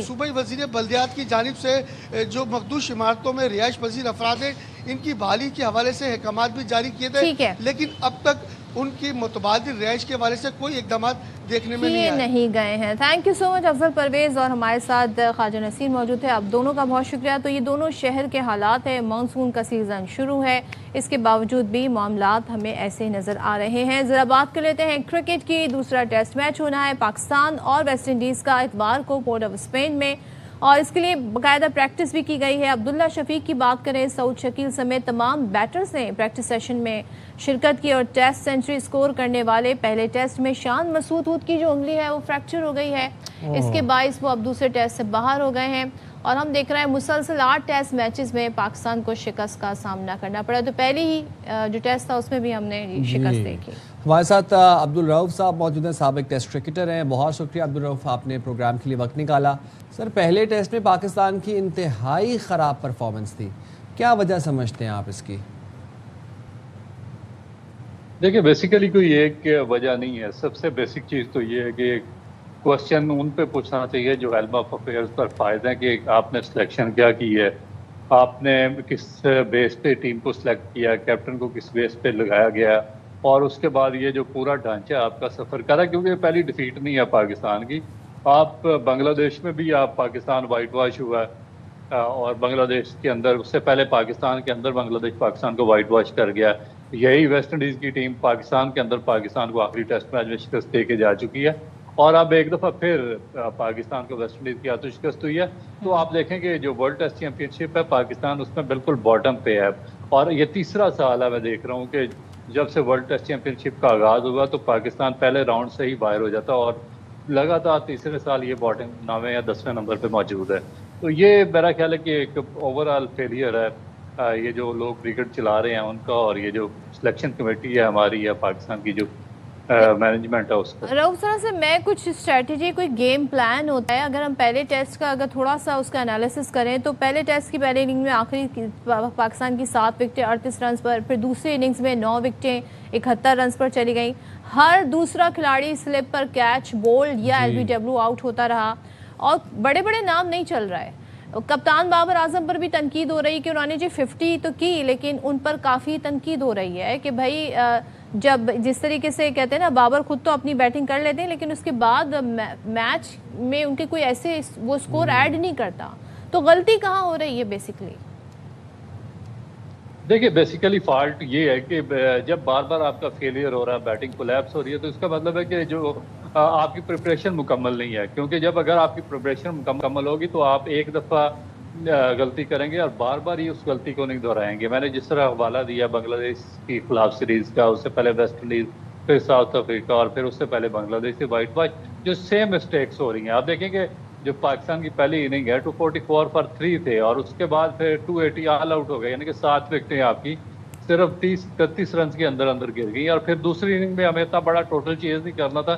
Speaker 6: صوبائی وزیر بلدیات کی جانب سے جو مخدوش عمارتوں میں رہائش پذیر افراد ہیں ان کی بحالی کے حوالے سے احکامات بھی جاری کیے تھے, لیکن اب تک ان کی متبادل رہائش کے حوالے سے کوئی اقدامات دیکھنے میں
Speaker 2: نہیں گئے ہیں. تھینک یو سو مچ افضل پرویز, اور ہمارے ساتھ خواجہ نصیر موجود ہے. آپ دونوں کا بہت شکریہ. تو یہ دونوں شہر کے حالات ہیں, مانسون کا سیزن شروع ہے, اس کے باوجود بھی معاملات ہمیں ایسے ہی نظر آ رہے ہیں. ذرا بات کر لیتے ہیں کرکٹ کی. دوسرا ٹیسٹ میچ ہونا ہے پاکستان اور ویسٹ انڈیز کا اتوار کو پورٹ آف اسپین میں, اور اس کے لیے باقاعدہ پریکٹس بھی کی گئی ہے. عبداللہ شفیق کی بات کریں, سعود شکیل سمیت تمام بیٹرز نے پریکٹس سیشن میں شرکت کی, اور ٹیسٹ سینچری سکور کرنے والے پہلے ٹیسٹ میں شان مسعود کی جو انگلی ہے وہ فریکچر ہو گئی ہے, اس کے باعث وہ اب دوسرے ٹیسٹ سے باہر ہو گئے ہیں. اور ہم دیکھ رہے ہیں مسلسل 8 ٹیسٹ میچز میں پاکستان کو شکست کا سامنا کرنا پڑا. تو پہلی ہی جو ٹیسٹ تھا اس میں بھی ہم نے شکست دیکھی.
Speaker 3: ہمارے ساتھ عبدالرؤف صاحب موجود ہیں, سابق ٹیسٹ کرکٹر ہیں. بہت شکریہ عبدالرؤف, آپ نے پروگرام کے لیے وقت نکالا. سر, پہلے ٹیسٹ میں پاکستان کی انتہائی خراب پرفارمنس تھی, کیا وجہ سمجھتے ہیں آپ اس کی؟
Speaker 7: دیکھیں بیسیکلی کوئی ایک وجہ نہیں ہے. سب سے بیسک چیز تو یہ ہے کہ کوشچن ان پہ پوچھنا چاہیے جو علم آف افیئرز پر فائد ہیں کہ آپ نے سلیکشن کیا کی ہے, آپ نے کس بیس پہ ٹیم کو سلیکٹ کیا, کیپٹن کو کس بیس پہ لگایا گیا, اور اس کے بعد یہ جو پورا ڈھانچہ آپ کا سفر کرا, کیونکہ پہلی ڈیفیٹ نہیں ہے پاکستان کی. آپ بنگلہ دیش میں بھی آپ پاکستان وائٹ واش ہوا ہے, اور بنگلہ دیش کے اندر اس سے پہلے پاکستان کے اندر بنگلہ دیش پاکستان کو وائٹ واش کر گیا. یہی ویسٹ انڈیز کی ٹیم پاکستان کے اندر پاکستان کو آخری ٹیسٹ میچ میں شکست دے کے جا چکی ہے, اور اب ایک دفعہ پھر پاکستان کو ویسٹ انڈیز کی ہاتھوں شکست ہوئی ہے. تو آپ دیکھیں کہ جو ورلڈ ٹیسٹ چیمپئن شپ ہے پاکستان اس میں بالکل باٹم پہ ہے, اور یہ تیسرا سال ہے میں دیکھ رہا ہوں کہ جب سے ورلڈ ٹیسٹ چیمپئن شپ کا آغاز ہوا تو پاکستان پہلے راؤنڈ سے ہی باہر ہو جاتا, اور لگاتار تیسرے سال یہ باٹم 9ویں یا 10ویں نمبر پہ موجود ہے. تو یہ میرا خیال ہے کہ ایک اوور آل فیلئر ہے یہ جو لوگ کرکٹ چلا رہے ہیں ان کا, اور یہ جو سلیکشن کمیٹی ہے ہماری یا پاکستان کی جو مینجمنٹ ہے اس کا.
Speaker 2: رؤف صاحب سے میں کچھ اسٹریٹجی, کوئی گیم پلان ہوتا ہے؟ اگر ہم پہلے ٹیسٹ کا اگر تھوڑا سا اس کا انالیسس کریں تو پہلے ٹیسٹ کی پہلے اننگ میں آخری پاکستان کی 7 وکٹیں 38 رنز پر, پھر دوسری اننگز میں 9 وکٹیں 71 رنز پر چلی گئیں. ہر دوسرا کھلاڑی سلپ پر کیچ, بولڈ یا ایل بی ڈبلیو آؤٹ ہوتا رہا, اور بڑے بڑے نام نہیں چل رہا ہے. کپتان بابر اعظم پر بھی تنقید ہو رہی کہ انہوں نے 50 تو کی, لیکن ان پر کافی تنقید ہو رہی ہے کہ بھائی جب جس طریقے سے کہتے ہیں نا, بابر خود تو اپنی بیٹنگ کر لیتے ہیں لیکن اس کے بعد میچ میں ان کے کوئی ایسے وہ سکور ایڈ نہیں کرتا. تو غلطی کہاں ہو رہی ہے بیسیکلی؟
Speaker 7: دیکھیے بیسیکلی فالٹ یہ ہے کہ جب بار بار آپ کا فیلئر ہو رہا ہے, بیٹنگ کولیپس ہو رہی ہے, تو اس کا مطلب ہے کہ جو آپ کی پریپریشن مکمل نہیں ہے. کیونکہ جب اگر آپ کی پریپریشن مکمل ہوگی تو آپ ایک دفعہ غلطی کریں گے اور بار بار ہی اس غلطی کو نہیں دہرائیں گے. میں نے جس طرح حوالہ دیا بنگلہ دیش کی خلاف سیریز کا, اس سے پہلے ویسٹ انڈیز, پھر ساؤتھ افریقہ, اور پھر اس سے پہلے بنگلہ دیش سے وائٹ واش, جو سیم مسٹیکس ہو رہی ہیں. آپ دیکھیں کہ جو پاکستان کی پہلی اننگ ہے 244 for 3 تھے, اور اس کے بعد پھر 280 آل آؤٹ ہو گئے, یعنی کہ 7 وکٹیں آپ کی صرف 30-31 رنز کے اندر گر گئی. اور پھر دوسری اننگ میں ہمیں اتنا بڑا ٹوٹل چیز نہیں کرنا تھا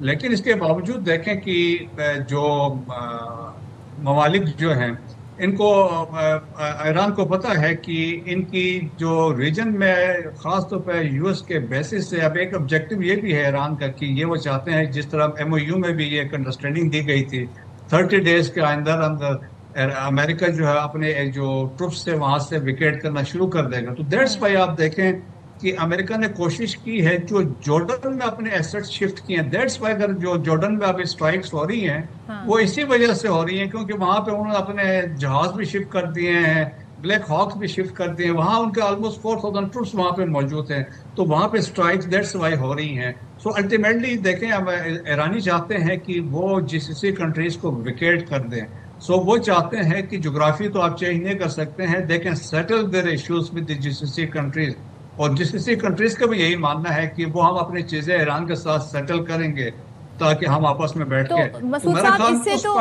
Speaker 8: لیکن اس کے باوجود دیکھیں کہ جو ممالک جو ہیں ان کو ایران کو پتہ ہے کہ ان کی جو ریجن میں خاص طور پہ یو ایس کے بیسس سے اب ایک آبجیکٹو یہ بھی ہے ایران کا کہ یہ وہ چاہتے ہیں جس طرح ایم او یو میں بھی یہ ایک انڈرسٹینڈنگ دی گئی تھی 30 days کے اندر امریکہ جو ہے اپنے جو ٹروپس سے وہاں سے ویکیٹ کرنا شروع کر دے گا. تو دیٹس وائی آپ دیکھیں کہ امریکہ نے کوشش کی ہے جو جارڈن میں اپنے ایسٹس شفٹ کیے ہیں. دیٹس وائی اگر جو جارڈن میں اب اسٹرائکس ہو رہی ہیں وہ اسی وجہ سے ہو رہی ہیں کیونکہ وہاں پہ انہوں نے اپنے جہاز بھی شفٹ کر دیے ہیں, بلیک ہاکس بھی شفٹ کر دیے ہیں, وہاں ان کے آلموسٹ 4000 ٹروپس وہاں پہ موجود ہیں. تو وہاں پہ اسٹرائکس دیٹس وائی ہو رہی ہیں. سو الٹیمیٹلی دیکھیں اب ایرانی چاہتے ہیں کہ وہ GCC کنٹریز کو ویکیٹ کر دیں. سو وہ چاہتے ہیں کہ جغرافی تو آپ چینج نہیں کر سکتے ہیں, they can settle their issues with the GCC countries. اور GCC کنٹریز کا بھی یہی ماننا ہے کہ وہ ہم اپنی چیزیں ایران کے ساتھ سیٹل کریں گے تاکہ ہم آپس میں بیٹھ کے.
Speaker 2: تو مسعود صاحب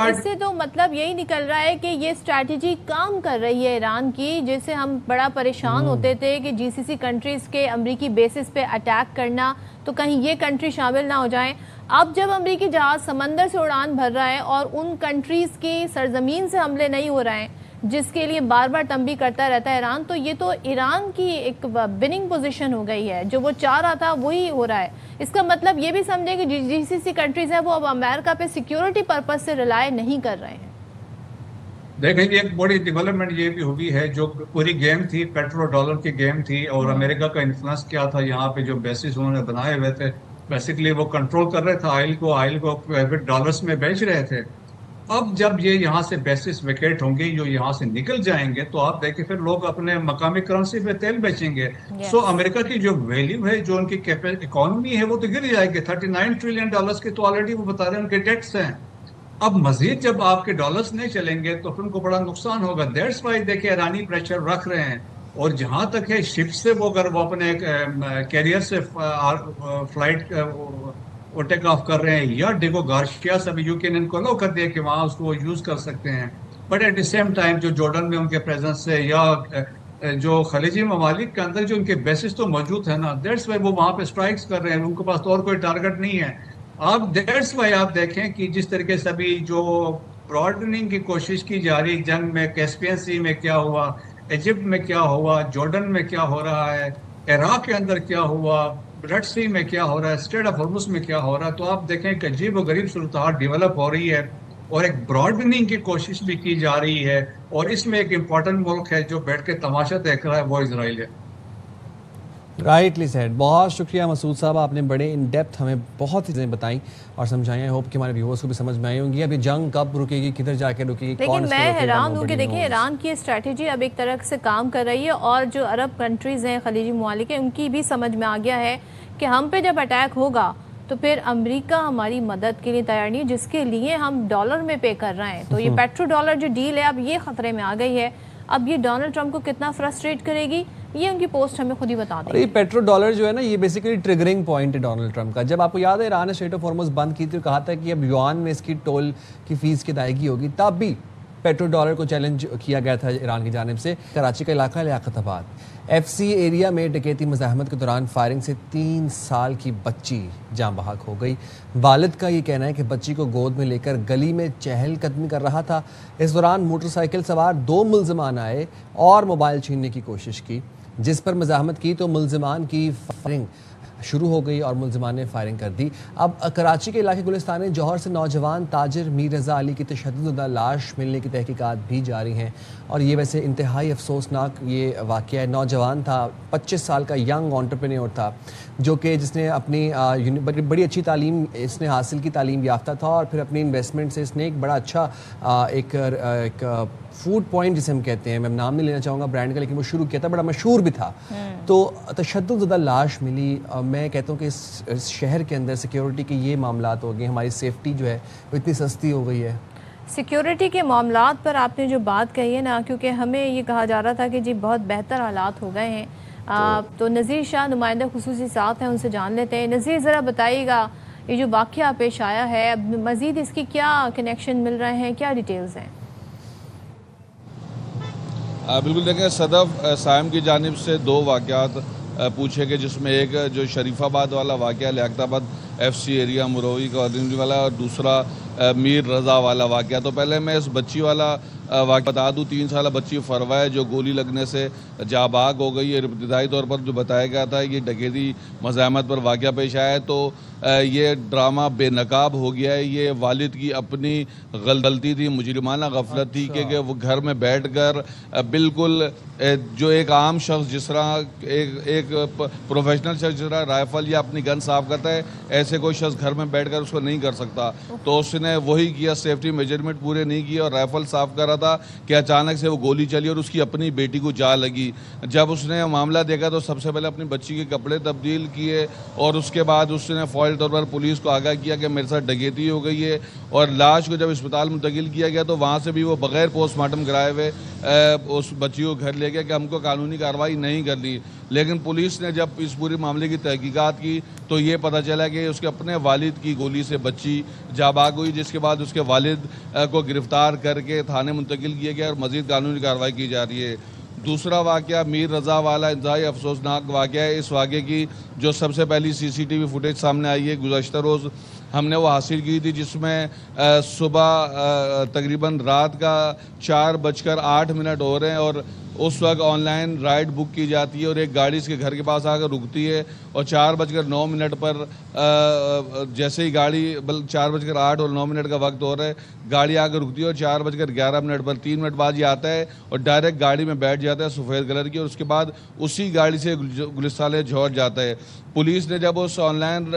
Speaker 2: اس سے تو مطلب یہی نکل رہا ہے کہ یہ اسٹریٹجی کام کر رہی ہے ایران کی, جیسے ہم بڑا پریشان ہوتے تھے کہ GCC کنٹریز کے امریکی بیسز پہ اٹیک کرنا تو کہیں یہ کنٹری شامل نہ ہو جائیں. اب جب امریکی جہاز سمندر سے اڑان بھر رہا ہے اور ان کنٹریز کی سرزمین سے حملے نہیں ہو رہے ہیں جس کے لیے بار بار تنبیہ کرتا رہتا ہے ایران, تو یہ تو ایران کی ایک وننگ پوزیشن ہو گئی ہے. جو وہ چاہ رہا تھا وہی ہو رہا ہے. اس کا مطلب یہ بھی سمجھیں کہ GCC کنٹریز ہیں وہ اب امریکہ پہ سیکیورٹی پرپز سے ریلائی نہیں کر رہے ہیں.
Speaker 8: دیکھیں یہ ایک بڑی ڈیولپمنٹ یہ بھی ہوئی ہے, جو پوری گیم تھی پیٹرو ڈالر کی گیم تھی اور امریکہ کا انفلوئنس کیا تھا یہاں پہ جو بیسز انہوں نے بنائے ہوئے تھے. بیسیکلی وہ کنٹرول کر رہے تھے آئل کو ڈالرز میں بیچ رہے تھے. اب جب یہ یہاں سے بیسس ویکیٹ ہوں گے, جو یہاں سے نکل جائیں گے, تو آپ دیکھیں پھر لوگ اپنے مقامی کرنسی پہ تیل بیچیں گے. سو امریکہ کی جو ویلیو ہے, جو ان کی اکانومی ہے, وہ تو گر جائے گی. $39 ٹریلین کی تو آلریڈی وہ بتا رہے ہیں ان کے ٹیکس ہیں. اب مزید جب آپ کے ڈالرز نہیں چلیں گے تو پھر ان کو بڑا نقصان ہوگا. دیٹس وائی دیکھیں ایرانی پریشر رکھ رہے ہیں. اور جہاں تک ہے شپ سے وہ اگر وہ اپنے کیریئر سے فلائٹ وہ ٹیک آف کر رہے ہیں, یا ڈیگو گارشیا سے بھی UK نے ان کو الاؤ کر دیا کہ وہاں اس کو یوز کر سکتے ہیں. But at the same time جو جارڈن میں ان کے پریزنس سے یا جو خلیجی ممالک کے اندر جو ان کے بیسس تو موجود ہے نا, دیٹس وائی وہ وہاں پہ اسٹرائکس کر رہے ہیں. ان کے پاس تو اور کوئی ٹارگٹ نہیں ہے. آپ دیٹس وائی آپ دیکھیں کہ جس طریقے سے ابھی جو براڈننگ کی کوشش کی جا رہی جنگ میں, کیسپین سی میں کیا ہوا, ایجپٹ میں کیا ہوا, جارڈن میں کیا ہو رہا ہے, عراق کے اندر کیا ہوا, ریڈ سی میں کیا ہو رہا ہے, اسٹریٹ آف ہارمز میں کیا ہو رہا ہے, تو آپ دیکھیں کہ عجیب و غریب صورتحال ڈیولپ ہو رہی ہے. اور ایک براڈننگ کی کوشش بھی کی جا رہی ہے. اور اس میں ایک امپورٹنٹ ملک ہے جو بیٹھ کے تماشا دیکھ رہا ہے, وہ اسرائیل ہے.
Speaker 3: Rightly said. بہت شکریہ مسعود صاحب, آپ نے بڑے ان ڈیپتھ ہمیں بہت سی چیزیں بتائیں اور سمجھائیں. آئی ہوپ کہ ہمارے ویورز کو بھی سمجھ میں آئی ہوں گی اب یہ جنگ کب رکے گی, کدھر جا کے رکے گی.
Speaker 2: لیکن میں حیران ہوں کہ دیکھیں ایران کی اسٹریٹجی اب ایک طرح سے کام کر رہی ہے, اور جو عرب کنٹریز ہیں, خلیجی ممالک ہیں, ان کی بھی سمجھ میں آ گیا ہے کہ ہم پہ جب اٹیک ہوگا تو پھر امریکہ ہماری مدد کے لیے تیار نہیں, جس کے لیے ہم ڈالر میں پے کر رہے ہیں. تو یہ پیٹرو ڈالر جو ڈیل ہے اب یہ خطرے میں آ گئی ہے. اب یہ ڈونلڈ ٹرمپ کو کتنا فرسٹریٹ کرے گی, یہ ان کی پوسٹ ہمیں خود ہی بتا دیں.
Speaker 3: یہ پیٹرو ڈالر جو ہے نا, یہ بیسیکلی ٹریگرنگ پوائنٹ ہے ڈونلڈ ٹرمپ کا. جب آپ کو یاد ہے ایران نے اسٹریٹ آف ہارمز بند کی تھی اور کہا تھا کہ اب یوان میں اس کی ٹول کی فیس کی ادائیگی ہوگی, تب بھی پیٹرو ڈالر کو چیلنج کیا گیا تھا ایران کی جانب سے. کراچی کا علاقہ لیاقت آباد FC ایریا میں ڈکیتی مزاحمت کے دوران فائرنگ سے 3 سال کی بچی جاں بحق ہو گئی. والد کا یہ کہنا ہے کہ بچی کو گود میں لے کر گلی میں چہل قدمی کر رہا تھا. اس دوران موٹر سائیکل سوار 2 ملزمان آئے اور موبائل چھیننے کی کوشش کی, جس پر مزاحمت کی تو ملزمان کی فائرنگ شروع ہو گئی اور ملزمان نے فائرنگ کر دی. اب کراچی کے علاقے گلستان جوہر سے نوجوان تاجر میر رضا علی کی تشدد زدہ لاش ملنے کی تحقیقات بھی جاری ہیں, اور یہ ویسے انتہائی افسوسناک یہ واقعہ ہے. نوجوان تھا, 25 سال کا ینگ انٹرپرینور تھا, جو کہ جس نے اپنی بڑی اچھی تعلیم اس نے حاصل کی, تعلیم یافتہ تھا, اور پھر اپنی انویسٹمنٹ سے اس نے ایک بڑا اچھا ایک فوڈ پوائنٹ جسے ہم کہتے ہیں, میں نام نہیں لینا چاہوں گا برانڈ کا, لیکن وہ شروع کیا تھا, بڑا مشہور بھی تھا. تو تشدد زدہ لاش ملی. میں کہتا ہوں کہ اس شہر کے اندر سیکیورٹی کے یہ معاملات ہو گئے, ہماری سیفٹی جو ہے وہ اتنی سستی ہو گئی ہے.
Speaker 2: سیکیورٹی کے معاملات پر آپ نے جو بات کہی ہے نا, کیونکہ ہمیں یہ کہا جا رہا تھا کہ جی بہت بہتر حالات ہو گئے ہیں, تو نذیر شاہ نمائندہ خصوصی ساتھ ہیں, ان سے جان لیتے ہیں. نذیر ذرا بتائیے گا یہ جو واقعہ پیش آیا ہے, مزید اس کی کیا کنیکشن مل رہے ہیں, کیا ڈیٹیلز ہیں؟
Speaker 9: بالکل دیکھیں, صدف سائم کی جانب سے 2 واقعات پوچھے گئے, جس میں ایک جو شریف آباد والا واقعہ لیاقت آباد FC ایریا مروی کا والا، اور دوسرا میر رضا والا واقعہ. تو پہلے میں اس بچی والا واقعہ بتا دوں. 3 سالہ بچی فروا ہے جو گولی لگنے سے جاں بحق ہو گئی ہے. ابتدائی طور پر جو بتایا گیا تھا یہ ڈکیتی مزاحمت پر واقعہ پیش آیا ہے، تو یہ ڈرامہ بے نقاب ہو گیا ہے. یہ والد کی اپنی غلطی تھی، مجرمانہ غفلت تھی کہ وہ گھر میں بیٹھ کر بالکل جو ایک عام شخص جس طرح ایک پروفیشنل شخص جس طرح رائفل یا اپنی گن صاف کرتا ہے، ایسے کوئی شخص گھر میں بیٹھ کر اس کو نہیں کر سکتا. تو اس نے وہی کیا، سیفٹی میجرمنٹ پورے نہیں کیے اور رائفل صاف کر رہا تھا کہ اچانک سے وہ گولی چلی اور اس کی اپنی بیٹی کو جا لگی. جب اس نے معاملہ دیکھا تو سب سے پہلے اپنی بچی کے کپڑے تبدیل کیے اور اس کے بعد اس نے فوری طور پر پولیس کو آگاہ کیا کہ میرے ساتھ ڈکیتی ہو گئی ہے. اور لاش کو جب اسپتال منتقل کیا گیا تو وہاں سے بھی وہ بغیر پوسٹ مارٹم کرائے ہوئے اس بچی کو گھر لے گیا کہ ہم کو قانونی کارروائی نہیں کرنی. لیکن پولیس نے جب اس پورے معاملے کی تحقیقات کی تو یہ پتہ چلا کہ اس کے اپنے والد کی گولی سے بچی جاں بحق ہوئی، جس کے بعد اس کے والد کو گرفتار کر کے تھانے منتقل کیا گیا اور مزید قانونی کارروائی کی جا رہی ہے. دوسرا واقعہ میر رضا والا انتہائی افسوسناک واقعہ ہے. اس واقعے کی جو سب سے پہلی CCTV فوٹیج سامنے آئی ہے گزشتہ روز ہم نے وہ حاصل کی تھی، جس میں صبح تقریباً رات کا 4:08 ہو رہے ہیں اور اس وقت آن لائن رائڈ بک کی جاتی ہے اور ایک گاڑی اس کے گھر کے پاس آ کر رکتی ہے اور 4:09 پر جیسے ہی گاڑی 4:08 اور 9 کا وقت ہو رہا ہے، گاڑی آ کر رکتی ہے اور 4:11 پر 3 منٹ بعد یہ آتا ہے اور ڈائریکٹ گاڑی میں بیٹھ جاتا ہے سفید کلر کی، اور اس کے بعد اسی گاڑی سے گلستان جھوڑ جاتا ہے. پولیس نے جب اس آن لائن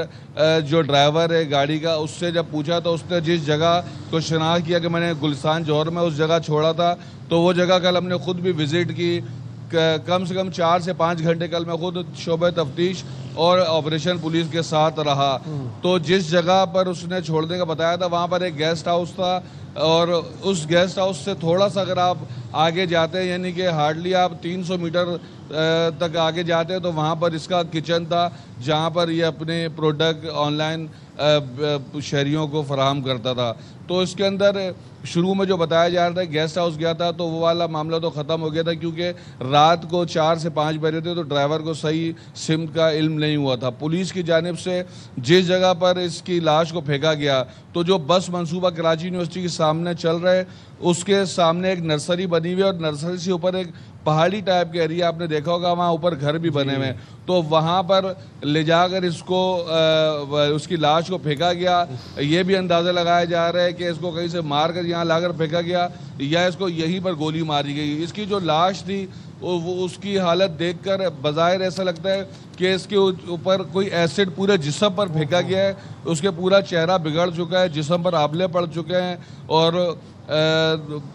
Speaker 9: جو ڈرائیور ہے گاڑی کا اس سے جب پوچھا تو اس نے جس جگہ کو شناخت کیا کہ میں نے گلستان جوہر میں اس جگہ چھوڑا تھا، تو وہ جگہ کل ہم نے خود بھی وزٹ کی. کم سے کم 4 سے 5 گھنٹے کل میں خود شعبہ تفتیش اور آپریشن پولیس کے ساتھ رہا. تو جس جگہ پر اس نے چھوڑنے کا بتایا تھا وہاں پر ایک گیسٹ ہاؤس تھا اور اس گیسٹ ہاؤس سے تھوڑا سا اگر آپ آگے جاتے ہیں یعنی کہ ہارڈلی آپ 300 میٹر تک آگے جاتے ہیں تو وہاں پر اس کا کچن تھا جہاں پر یہ اپنے پروڈکٹ آن لائن شہریوں کو فراہم کرتا تھا. تو اس کے اندر شروع میں جو بتایا جا رہا تھا گیسٹ ہاؤس گیا تھا تو وہ والا معاملہ تو ختم ہو گیا تھا کیونکہ رات کو 4 سے 5 بجے تھے تو ڈرائیور کو صحیح سمت کا علم نہیں ہوا تھا. پولیس کی جانب سے جس جگہ پر اس کی لاش کو پھینکا گیا تو جو بس منصوبہ کراچی یونیورسٹی کے سامنے چل رہا ہے اس کے سامنے ایک نرسری بنی ہوئی ہے اور نرسری سے اوپر ایک پہاڑی ٹائپ کے ایریا آپ نے دیکھا ہوگا، وہاں اوپر گھر بھی بنے ہوئے ہیں. تو وہاں پر لے جا کر اس کو اس کی لاش کو پھینکا گیا. یہ بھی اندازہ لگایا جا رہا ہے کہ اس کو کہیں سے مار کر یہاں لا کر پھینکا گیا یا اس کو یہیں پر گولی ماری گئی. اس کی جو لاش تھی وہ اس کی حالت دیکھ کر بظاہر ایسا لگتا ہے کہ اس کے اوپر کوئی ایسڈ پورے جسم پر پھینکا گیا ہے. اس کے پورا چہرہ بگڑ چکا ہے، جسم پر آبلے پڑ چکے ہیں اور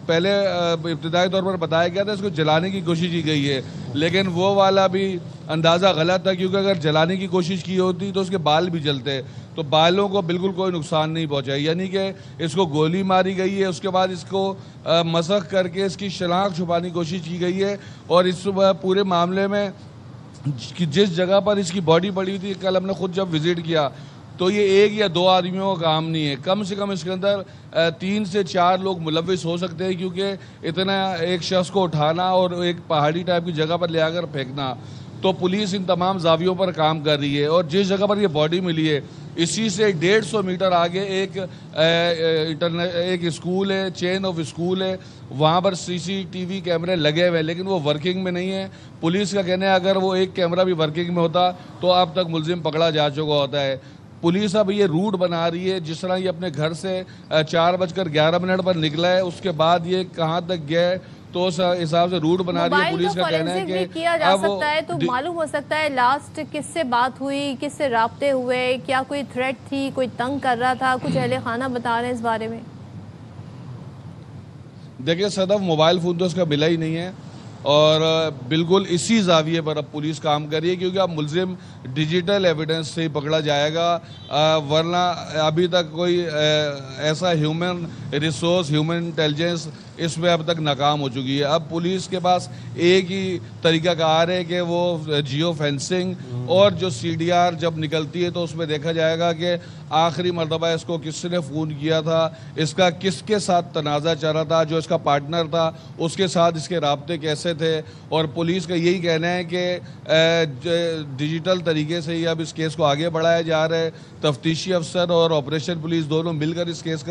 Speaker 9: پہلے ابتدائی طور پر بتایا گیا تھا اس کو جلانے کی کوشش کی گئی ہے، لیکن وہ والا بھی اندازہ غلط تھا کیونکہ اگر جلانے کی کوشش کی ہوتی تو اس کے بال بھی جلتے. تو بالوں کو بالکل کوئی نقصان نہیں پہنچا، یعنی کہ اس کو گولی ماری گئی ہے. اس کے بعد اس کو مسخ کر کے اس کی شناخت چھپانے کی کوشش کی گئی ہے. اور اس پورے معاملے میں جس جگہ پر اس کی باڈی پڑی تھی کل ہم نے خود جب وزٹ کیا تو یہ 1 یا 2 آدمیوں کا کام نہیں ہے، کم سے کم اس کے اندر 3 سے 4 لوگ ملوث ہو سکتے ہیں کیونکہ اتنا ایک شخص کو اٹھانا اور ایک پہاڑی ٹائپ کی جگہ پر لے آ کر پھینکنا. تو پولیس ان تمام زاویوں پر کام کر رہی ہے اور جس جگہ پر یہ باڈی ملی ہے اسی سے 150 میٹر آگے ایک اسکول ہے، چین آف اسکول ہے، وہاں پر CCTV کیمرے لگے ہوئے ہیں لیکن وہ ورکنگ میں نہیں ہے. پولیس کا کہنا ہے اگر وہ ایک کیمرہ بھی ورکنگ میں ہوتا تو اب تک ملزم پکڑا جا چکا ہوتا ہے. پولیس اب یہ روٹ بنا رہی ہے جس طرح یہ اپنے گھر سے 4:11 پر نکلا ہے اس کے بعد یہ کہاں تک گیا ہے تو اس حساب سے روٹ بنا رہی ہے. پولیس کا کہنا ہے کہ
Speaker 2: کیا جا سکتا ہے تو معلوم ہو سکتا ہے لاسٹ کس سے بات ہوئی، کس سے رابطے ہوئے، کیا کوئی تھریٹ تھی، کوئی تنگ کر رہا تھا، کچھ اہل خانہ بتا رہے ہیں اس بارے میں.
Speaker 9: دیکھیں صدف موبائل فون تو اس کا ملا ہی نہیں ہے اور بالکل اسی زاویے پر اب پولیس کام کر رہی ہے کیونکہ اب ملزم ڈیجیٹل ایویڈنس سے ہی پکڑا جائے گا ورنہ ابھی تک کوئی ایسا ہیومن ریسورس ہیومن انٹیلیجنس اس میں اب تک ناکام ہو چکی ہے. اب پولیس کے پاس ایک ہی طریقہ کار ہے کہ وہ جیو فینسنگ اور جو CDR جب نکلتی ہے تو اس میں دیکھا جائے گا کہ آخری مرتبہ اس کو کس نے فون کیا تھا, اس کا کس کے ساتھ تنازع چل رہا تھا, جو اس کا پارٹنر تھا اس کے ساتھ اس کے رابطے کیسے تھے. اور پولیس کا یہی کہنا ہے کہ ڈیجیٹل طریقے سے ہی اب اس کیس کو آگے بڑھایا جا رہا ہے. تفتیشی افسر اور آپریشن پولیس دونوں مل کر اس کیس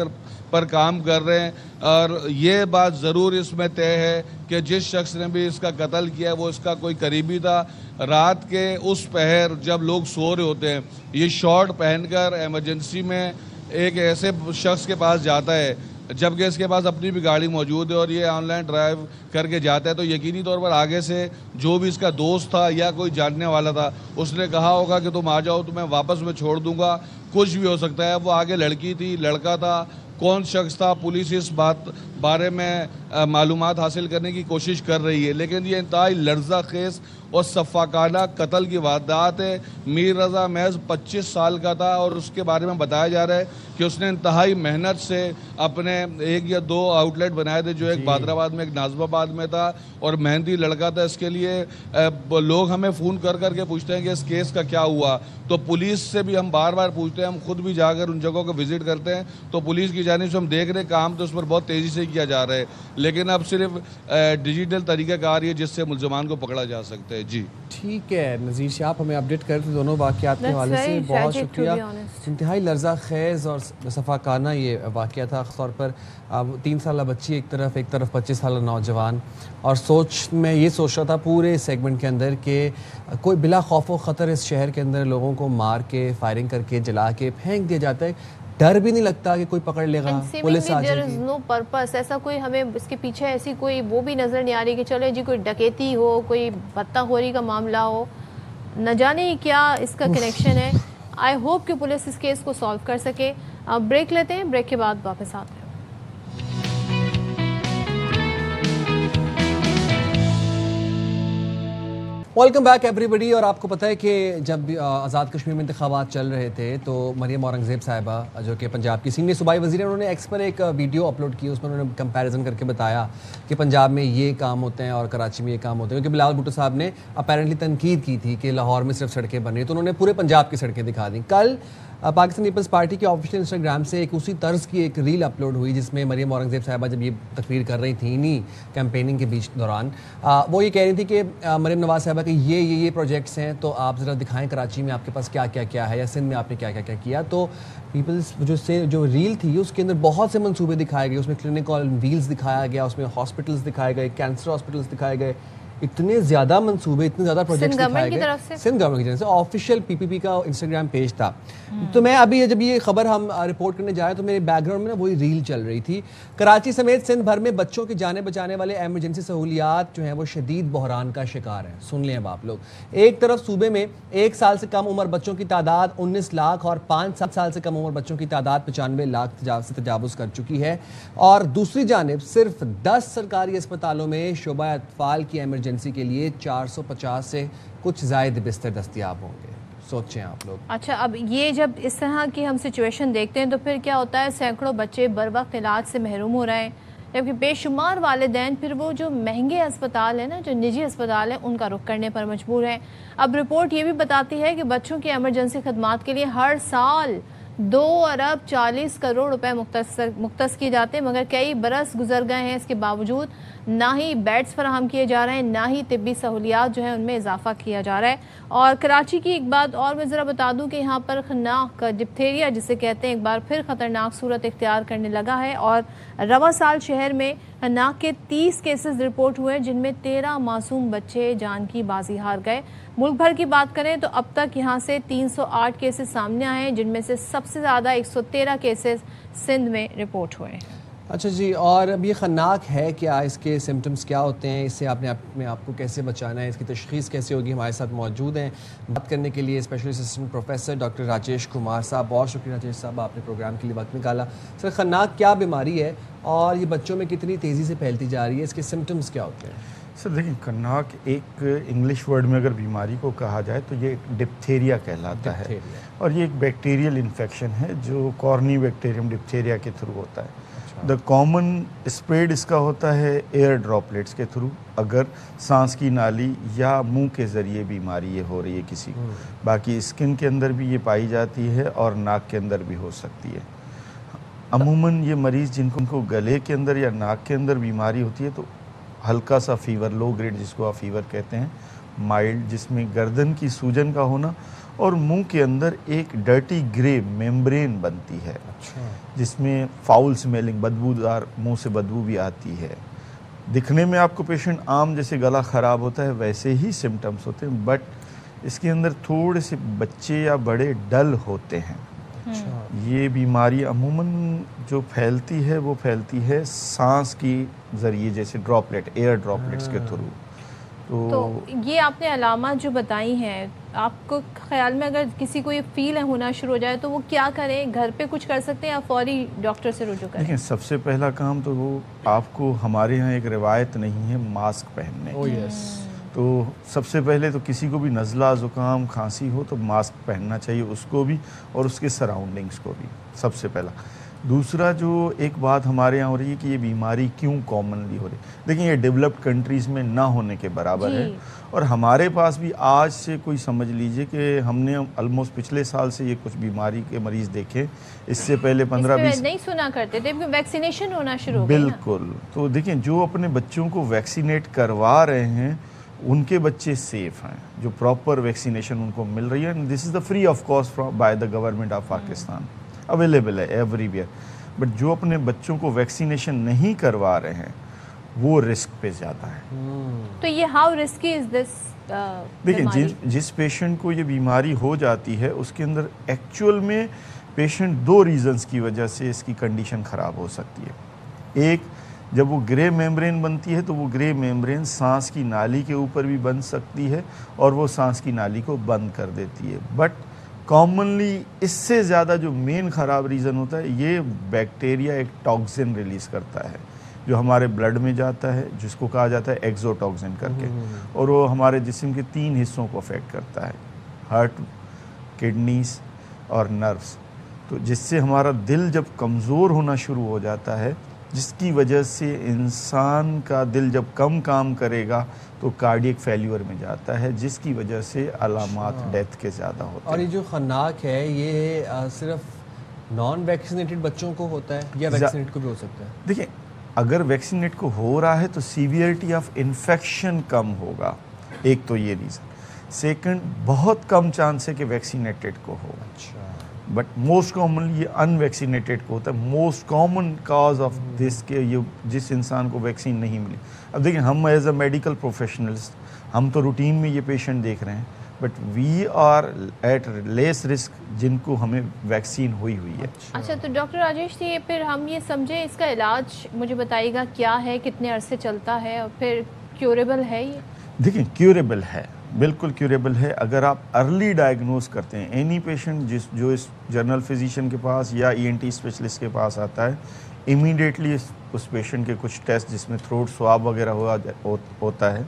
Speaker 9: پر کام کر رہے ہیں, اور یہ بات ضرور اس میں طے ہے کہ جس شخص نے بھی اس کا قتل کیا وہ اس کا کوئی قریبی تھا. رات کے اس پہر جب لوگ سو رہے ہوتے ہیں, یہ شارٹ پہن کر ایمرجنسی میں ایک ایسے شخص کے پاس جاتا ہے جبکہ اس کے پاس اپنی بھی گاڑی موجود ہے, اور یہ آن لائن ڈرائیو کر کے جاتا ہے, تو یقینی طور پر آگے سے جو بھی اس کا دوست تھا یا کوئی جاننے والا تھا اس نے کہا ہوگا کہ تم آ جاؤ تو میں واپس میں چھوڑ دوں گا. کچھ بھی ہو سکتا ہے, وہ آگے لڑکی تھی, لڑکا تھا, کون شخص تھا, پولیس اس بارے میں معلومات حاصل کرنے کی کوشش کر رہی ہے. لیکن یہ انتہائی لرزہ خیز اور صفاقانہ قتل کی واردات ہے. میر رضا محض 25 سال کا تھا, اور اس کے بارے میں بتایا جا رہا ہے کہ اس نے انتہائی محنت سے اپنے 1 یا 2 آؤٹ لیٹ بنائے تھے, جو ایک بادرآباد میں ایک نازم آباد میں تھا, اور محنتی لڑکا تھا. اس کے لیے لوگ ہمیں فون کر کے پوچھتے ہیں کہ اس کیس کا کیا ہوا, تو پولیس سے بھی ہم بار بار پوچھتے ہیں. ہم خود بھی جا کر ان جگہوں کو وزٹ کرتے ہیں, تو پولیس کی جانب سے ہم دیکھ رہے کام تو اس پر بہت تیزی سے کیا جا رہا ہے, لیکن اب صرف ڈیجیٹل طریقہ کار ہے جس سے ملزمان کو پکڑا جا سکتا ہے. جی
Speaker 3: ٹھیک ہے نذیر شاہ, آپ ہمیں اپڈیٹ کرتے دونوں واقعات کے حوالے سے بہت شکریہ. انتہائی لرزہ خیز اور صفاقانہ یہ واقعہ تھا, خاص طور پر 3 سالہ بچی ایک طرف 25 سالہ نوجوان, اور میں یہ سوچ رہا تھا پورے سیگمنٹ کے اندر کہ کوئی بلا خوف و خطر اس شہر کے اندر لوگوں کو مار کے, فائرنگ کر کے, جلا کے پھینک دیا جاتا ہے, ڈر بھی نہیں لگتا کہ کوئی پکڑ لے گا, پولیس آ جائے گی.
Speaker 2: نو پرپس, ایسا کوئی ہمیں اس کے پیچھے ایسی کوئی وہ بھی نظر نہیں آ رہی کہ چلے جی کوئی ڈکیتی ہو, کوئی بھتہ خوری کا معاملہ ہو, نہ جانے کیا اس کا کنیکشن ہے. آئی ہوپ کہ پولیس اس کیس کو سالو کر سکے. بریک لیتے ہیں, بریک کے بعد واپس آتے ہیں.
Speaker 3: ویلکم بیک ایوری بڈی. اور آپ کو پتہ ہے کہ جب آزاد کشمیر میں انتخابات چل رہے تھے تو مریم اورنگزیب صاحبہ جو کہ پنجاب کی سینئر صوبائی وزیر ہیں, انہوں نے ایکس پر ایک ویڈیو اپلوڈ کی, اس میں انہوں نے کمپیریزن کر کے بتایا کہ پنجاب میں یہ کام ہوتے ہیں اور کراچی میں یہ کام ہوتے ہیں. کیونکہ بلاول بھٹو صاحب نے اپیرنٹلی تنقید کی تھی کہ لاہور میں صرف سڑکیں بن رہی ہیں, تو انہوں نے پورے پنجاب کی سڑکیں دکھا دیں. کل پاکستان پیپلز پارٹی کے آفیشیل انسٹاگرام سے ایک اسی طرز کی ایک ریل اپلوڈ ہوئی جس میں مریم اورنگزیب صاحبہ جب یہ تقریر کر رہی تھیں انہی کیمپیننگ کے بیچ دوران, وہ یہ کہہ رہی تھی کہ مریم نواز صاحبہ کہ یہ پروجیکٹس ہیں, تو آپ ذرا دکھائیں کراچی میں آپ کے پاس کیا ہے, یا سندھ میں آپ نے کیا کیا. تو پیپلز جو ریل تھی اس کے اندر بہت سے منصوبے دکھائے گئے, اس میں کلینک آن ویلز دکھایا گیا, اس میں ہاسپٹلز دکھائے گئے, کینسر ہاسپٹلز دکھائے گئے, اتنے زیادہ منصوبے, اتنے زیادہ پروجیکٹس دکھائے گئے سندھ گورنمنٹ کی طرف سے. آفیشیل PPP کا انسٹاگرام پیج تھا. تو میں ابھی جب یہ خبر ہم رپورٹ کرنے جائے تو میرے بیک گراؤنڈ میں نا وہی ریل چل رہی تھی. کراچی سمیت سندھ بھر میں بچوں کی جانیں بچانے والے ایمرجنسی سہولیات جو ہیں وہ شدید بحران کا شکار ہیں. سن لیں اب آپ لوگ, ایک طرف صوبے میں 1 سال سے کم عمر بچوں کی تعداد 19 لاکھ اور 5 سال سے کم عمر بچوں کی تعداد 95 لاکھ سے تجاوز کر چکی ہے, اور دوسری جانب صرف 10 سرکاری اسپتالوں میں شعبہ اطفال کی ایمرجنسی کے لیے 450 سے کچھ زائد بستر دستیاب ہوں گے. سوچیں آپ لوگ.
Speaker 2: اچھا, اب یہ جب اس طرح کی ہم سچویشن دیکھتے ہیں تو پھر کیا ہوتا ہے, سینکڑوں بچے بر وقت علاج سے محروم ہو رہے ہیں, جبکہ بے شمار والدین پھر وہ جو مہنگے اسپتال ہیں نا, جو نجی اسپتال ہیں, ان کا رخ کرنے پر مجبور ہیں. اب رپورٹ یہ بھی بتاتی ہے کہ بچوں کی ایمرجنسی خدمات کے لیے ہر سال 2 ارب 40 کروڑ روپے مختص کیے جاتے ہیں, مگر کئی برس گزر گئے ہیں, اس کے باوجود نہ ہی بیڈز فراہم کیے جا رہے ہیں, نہ ہی طبی سہولیات جو ہیں ان میں اضافہ کیا جا رہا ہے. اور کراچی کی ایک بات اور میں ذرا بتا دوں کہ یہاں پر خناق ڈپتھیریا جسے کہتے ہیں ایک بار پھر خطرناک صورت اختیار کرنے لگا ہے, اور رواں سال شہر میں خناق کے 30 کیسز رپورٹ ہوئے جن میں 13 معصوم بچے جان کی بازی ہار گئے. ملک بھر کی بات کریں تو اب تک یہاں سے 308 کیسز سامنے آئے ہیں, جن میں سے سب سے زیادہ 113 کیسز سندھ میں رپورٹ ہوئے ہیں.
Speaker 3: اچھا جی, اور اب یہ خناق ہے کیا, اس کے سمٹمز کیا ہوتے ہیں, اس سے آپ نے اپنے آپ کو کیسے بچانا ہے, اس کی تشخیص کیسے ہوگی. ہمارے ساتھ موجود ہیں بات کرنے کے لیے special assistant professor doctor Rajesh Kumar صاحب. بہت شکریہ راجیش صاحب, آپ نے پروگرام کے لیے وقت نکالا. سر, خناق کیا بیماری ہے اور یہ بچوں میں کتنی تیزی سے پھیلتی جا رہی ہے, اس کے سمٹمز کیا ہوتے ہیں؟
Speaker 10: سر دیکھیں, خناق ایک انگلش ورڈ میں اگر بیماری کو کہا جائے تو یہ ڈپتھیریا کہلاتا ہے, اور یہ ایک بیکٹیریل انفیکشن ہے جو کورنی بیکٹیریم ڈپتھیریا کے تھرو ہوتا ہے. دا کامن اسپریڈ اس کا ہوتا ہے ایئر ڈراپلیٹس کے تھرو، اگر سانس کی نالی یا منہ کے ذریعے بیماری یہ ہو رہی ہے کسی کو. باقی اسکن کے اندر بھی یہ پائی جاتی ہے اور ناک کے اندر بھی ہو سکتی ہے. عموماً یہ مریض جن کو گلے کے اندر یا ناک کے اندر بیماری ہوتی ہے تو ہلکا سا فیور، لو گریڈ جس کو آپ فیور کہتے ہیں، مائلڈ، جس میں گردن کی سوجن کا ہونا اور منہ کے اندر ایک ڈرٹی گرے میمبرین بنتی ہے جس میں فاؤل سمیلنگ، بدبودار منہ سے بدبو بھی آتی ہے. دکھنے میں آپ کو پیشنٹ عام جیسے گلا خراب ہوتا ہے ویسے ہی سمٹمز ہوتے ہیں، بٹ اس کے اندر تھوڑے سے بچے یا بڑے ڈل ہوتے ہیں. یہ بیماری عموماً جو پھیلتی ہے سانس کی ذریعے، جیسے ڈراپلیٹ، ایئر ڈراپلیٹس کے تھرو.
Speaker 2: تو یہ آپ نے علامات جو بتائی ہیں، آپ کو خیال میں اگر کسی کو یہ فیل ہونا شروع ہو جائے تو وہ کیا کریں؟ گھر پہ کچھ کر سکتے ہیں یا فوری ڈاکٹر سے رجوع کریں؟
Speaker 10: دیکھیں، سب سے پہلا کام تو وہ آپ کو، ہمارے یہاں ایک روایت نہیں ہے ماسک پہننے کی. تو سب سے پہلے تو کسی کو بھی نزلہ، زکام، کھانسی ہو تو ماسک پہننا چاہیے، اس کو بھی اور اس کے سراؤنڈنگز کو بھی، سب سے پہلا. دوسرا جو ایک بات ہمارے یہاں ہو رہی ہے کہ یہ بیماری کیوں کامنلی ہو رہی ہے، دیکھیں یہ ڈیولپڈ کنٹریز میں نہ ہونے کے برابر ہے، اور ہمارے پاس بھی آج سے کوئی سمجھ لیجئے کہ ہم نے آلموسٹ پچھلے سال سے یہ کچھ بیماری کے مریض دیکھے. اس سے پہلے 15-20
Speaker 2: نہیں سنا کرتے تھے، ویکسینیشن ہونا شروع ہو گئی.
Speaker 10: بالکل. تو دیکھیں جو اپنے بچوں کو ویکسینیٹ کروا رہے ہیں ان کے بچے سیف ہیں، جو پراپر ویکسینیشن ان کو مل رہی ہے. This is the free of cost by the government of Pakistan, available ہے ایوری ویئر. بٹ جو اپنے بچوں کو ویکسینیشن نہیں کروا رہے ہیں وہ رسک پہ زیادہ ہے.
Speaker 2: تو یہ ہاؤ رسکی از دس؟
Speaker 10: دیکھیں جس پیشنٹ کو یہ بیماری ہو جاتی ہے اس کے اندر ایکچوئل میں پیشنٹ 2 ریزنز کی وجہ سے اس کی کنڈیشن خراب ہو سکتی ہے. ایک، جب وہ گرے میمبرین بنتی ہے تو وہ گرے میمبرین سانس کی نالی کے اوپر بھی بن سکتی ہے اور وہ سانس کی نالی کو بند کر دیتی ہے. بٹ کامنلی اس سے زیادہ جو مین خراب ریزن ہوتا ہے، یہ بیکٹیریا ایک ٹاکسن ریلیز کرتا ہے جو ہمارے بلڈ میں جاتا ہے، جس کو کہا جاتا ہے ایکزوٹاکسن کر کے، اور وہ ہمارے جسم کے 3 حصوں کو افیکٹ کرتا ہے، ہارٹ، کڈنیز اور نروز. تو جس سے ہمارا دل جب کمزور ہونا شروع ہو جاتا ہے، جس کی وجہ سے انسان کا دل جب کم کام کرے گا تو کارڈیک فیلیور میں جاتا ہے، جس کی وجہ سے علامات ڈیتھ کے زیادہ ہوتے ہیں.
Speaker 3: اور یہ جو خناق ہے یہ صرف نان ویکسینیٹڈ بچوں کو ہوتا ہے یا ویکسینیٹ کو بھی ہو سکتا ہے؟
Speaker 10: دیکھیں، اگر ویکسینیٹ کو ہو رہا ہے تو سیویئرٹی آف انفیکشن کم ہوگا، ایک تو یہ ریزن. سیکنڈ، بہت کم چانس ہے کہ ویکسینیٹڈ کو ہو. بٹ موسٹ کامنلی یہ ان ویکسینیٹڈ کو ہوتا ہے. Most common cause of this کہ یہ جس انسان کو ویکسین نہیں ملی. اب دیکھیں، ہم ایز اے میڈیکل پروفیشنلز ہم تو روٹین میں یہ پیشنٹ دیکھ رہے ہیں، but we are at less risk جن کو ہمیں ویکسین ہوئی ہے.
Speaker 2: اچھا، تو ڈاکٹر راجیش جی، پھر ہم یہ سمجھیں اس کا علاج مجھے بتائیے گا کیا ہے، کتنے عرصے چلتا ہے، اور پھر کیوریبل ہے یہ؟
Speaker 10: دیکھیں، کیوریبل ہے، بالکل کیوریبل ہے اگر آپ ارلی ڈائگنوز کرتے ہیں. اینی پیشنٹ جو اس جنرل فزیشین کے پاس یا ENT اسپیشلسٹ کے پاس آتا ہے، امیڈیٹلی اس پیشنٹ کے کچھ ٹیسٹ جس میں تھروٹ سواب وغیرہ ہوتا ہے،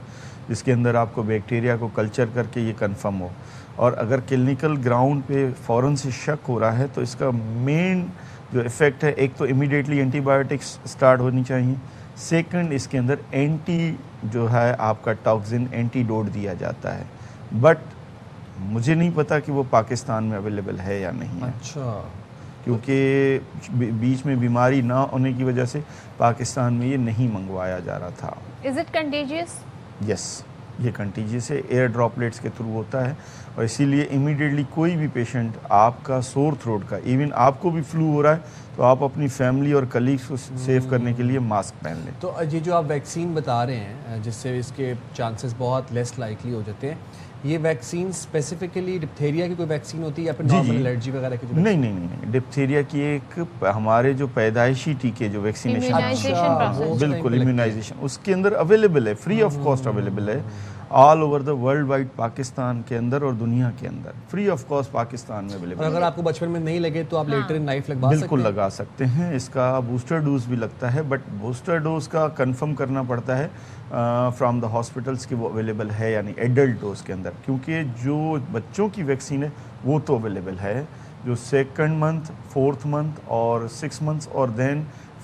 Speaker 10: جس کے اندر آپ کو بیکٹیریا کو کلچر کر کے یہ کنفرم ہو، اور اگر کلینکل گراؤنڈ پہ فوراً سے شک ہو رہا ہے تو اس کا مین جو ایفیکٹ ہے، ایک تو امیڈیٹلی اینٹی بایوٹکس سٹارٹ ہونی چاہیے. سیکنڈ، اس کے اندر اینٹی جو ہے آپ کا ٹاکسن اینٹی ڈوٹ دیا جاتا ہے. بٹ مجھے نہیں پتا کہ وہ پاکستان میں اویلیبل ہے یا نہیں ہے.
Speaker 3: اچھا.
Speaker 10: کیونکہ بیچ میں بیماری نہ ہونے کی وجہ سے پاکستان میں یہ نہیں منگوایا جا رہا تھا.
Speaker 2: Is it contagious?
Speaker 10: یس، یہ کنٹیجیس ہے، ایئر ڈراپلیٹس کے تھرو ہوتا ہے، اور اسی لیے امیڈیٹلی کوئی بھی پیشنٹ آپ کا سور تھروٹ کا، ایون آپ کو بھی فلو ہو رہا ہے تو آپ اپنی فیملی اور کلیگس کو سیو کرنے کے لیے ماسک پہن لیں.
Speaker 3: تو یہ جو آپ ویکسین بتا رہے ہیں جس سے اس کے چانسز بہت لیس لائکلی ہو جاتے ہیں، یہ ویکسین اسپیسیفکلی ڈپتھیریا کی کوئی ویکسین ہوتی ہے یا پھر نارمل الرجی وغیرہ کی؟
Speaker 10: نہیں، ڈپتھیریا کی ایک ہمارے جو پیدائشی ٹیکے جو ویکسینیشن، بالکل امیونائزیشن، اس کے اندر اویلیبل ہے، فری آف کاسٹ اویلیبل ہے all over the worldwide, Pakistan کے اندر اور دنیا کے اندر فری آف کاسٹ پاکستان میں اویلیبل.
Speaker 3: اور اگر آپ کو بچپن میں نہیں لگے تو آپ لیٹر ان لائف لگوا سکتے ہیں؟
Speaker 10: بالکل لگا سکتے ہیں. اس کا بوسٹر ڈوز بھی لگتا ہے، بٹ بوسٹر ڈوز کا کنفرم کرنا پڑتا ہے فرام دا ہاسپٹلس کہ وہ اویلیبل ہے یعنی ایڈلٹ ڈوز کے اندر، کیونکہ جو بچوں کی ویکسین ہے وہ تو اویلیبل ہے، جو 2nd منتھ، 4th منتھ اور 6 منتھس اور دین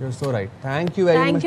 Speaker 3: You're so right. Thank you very much,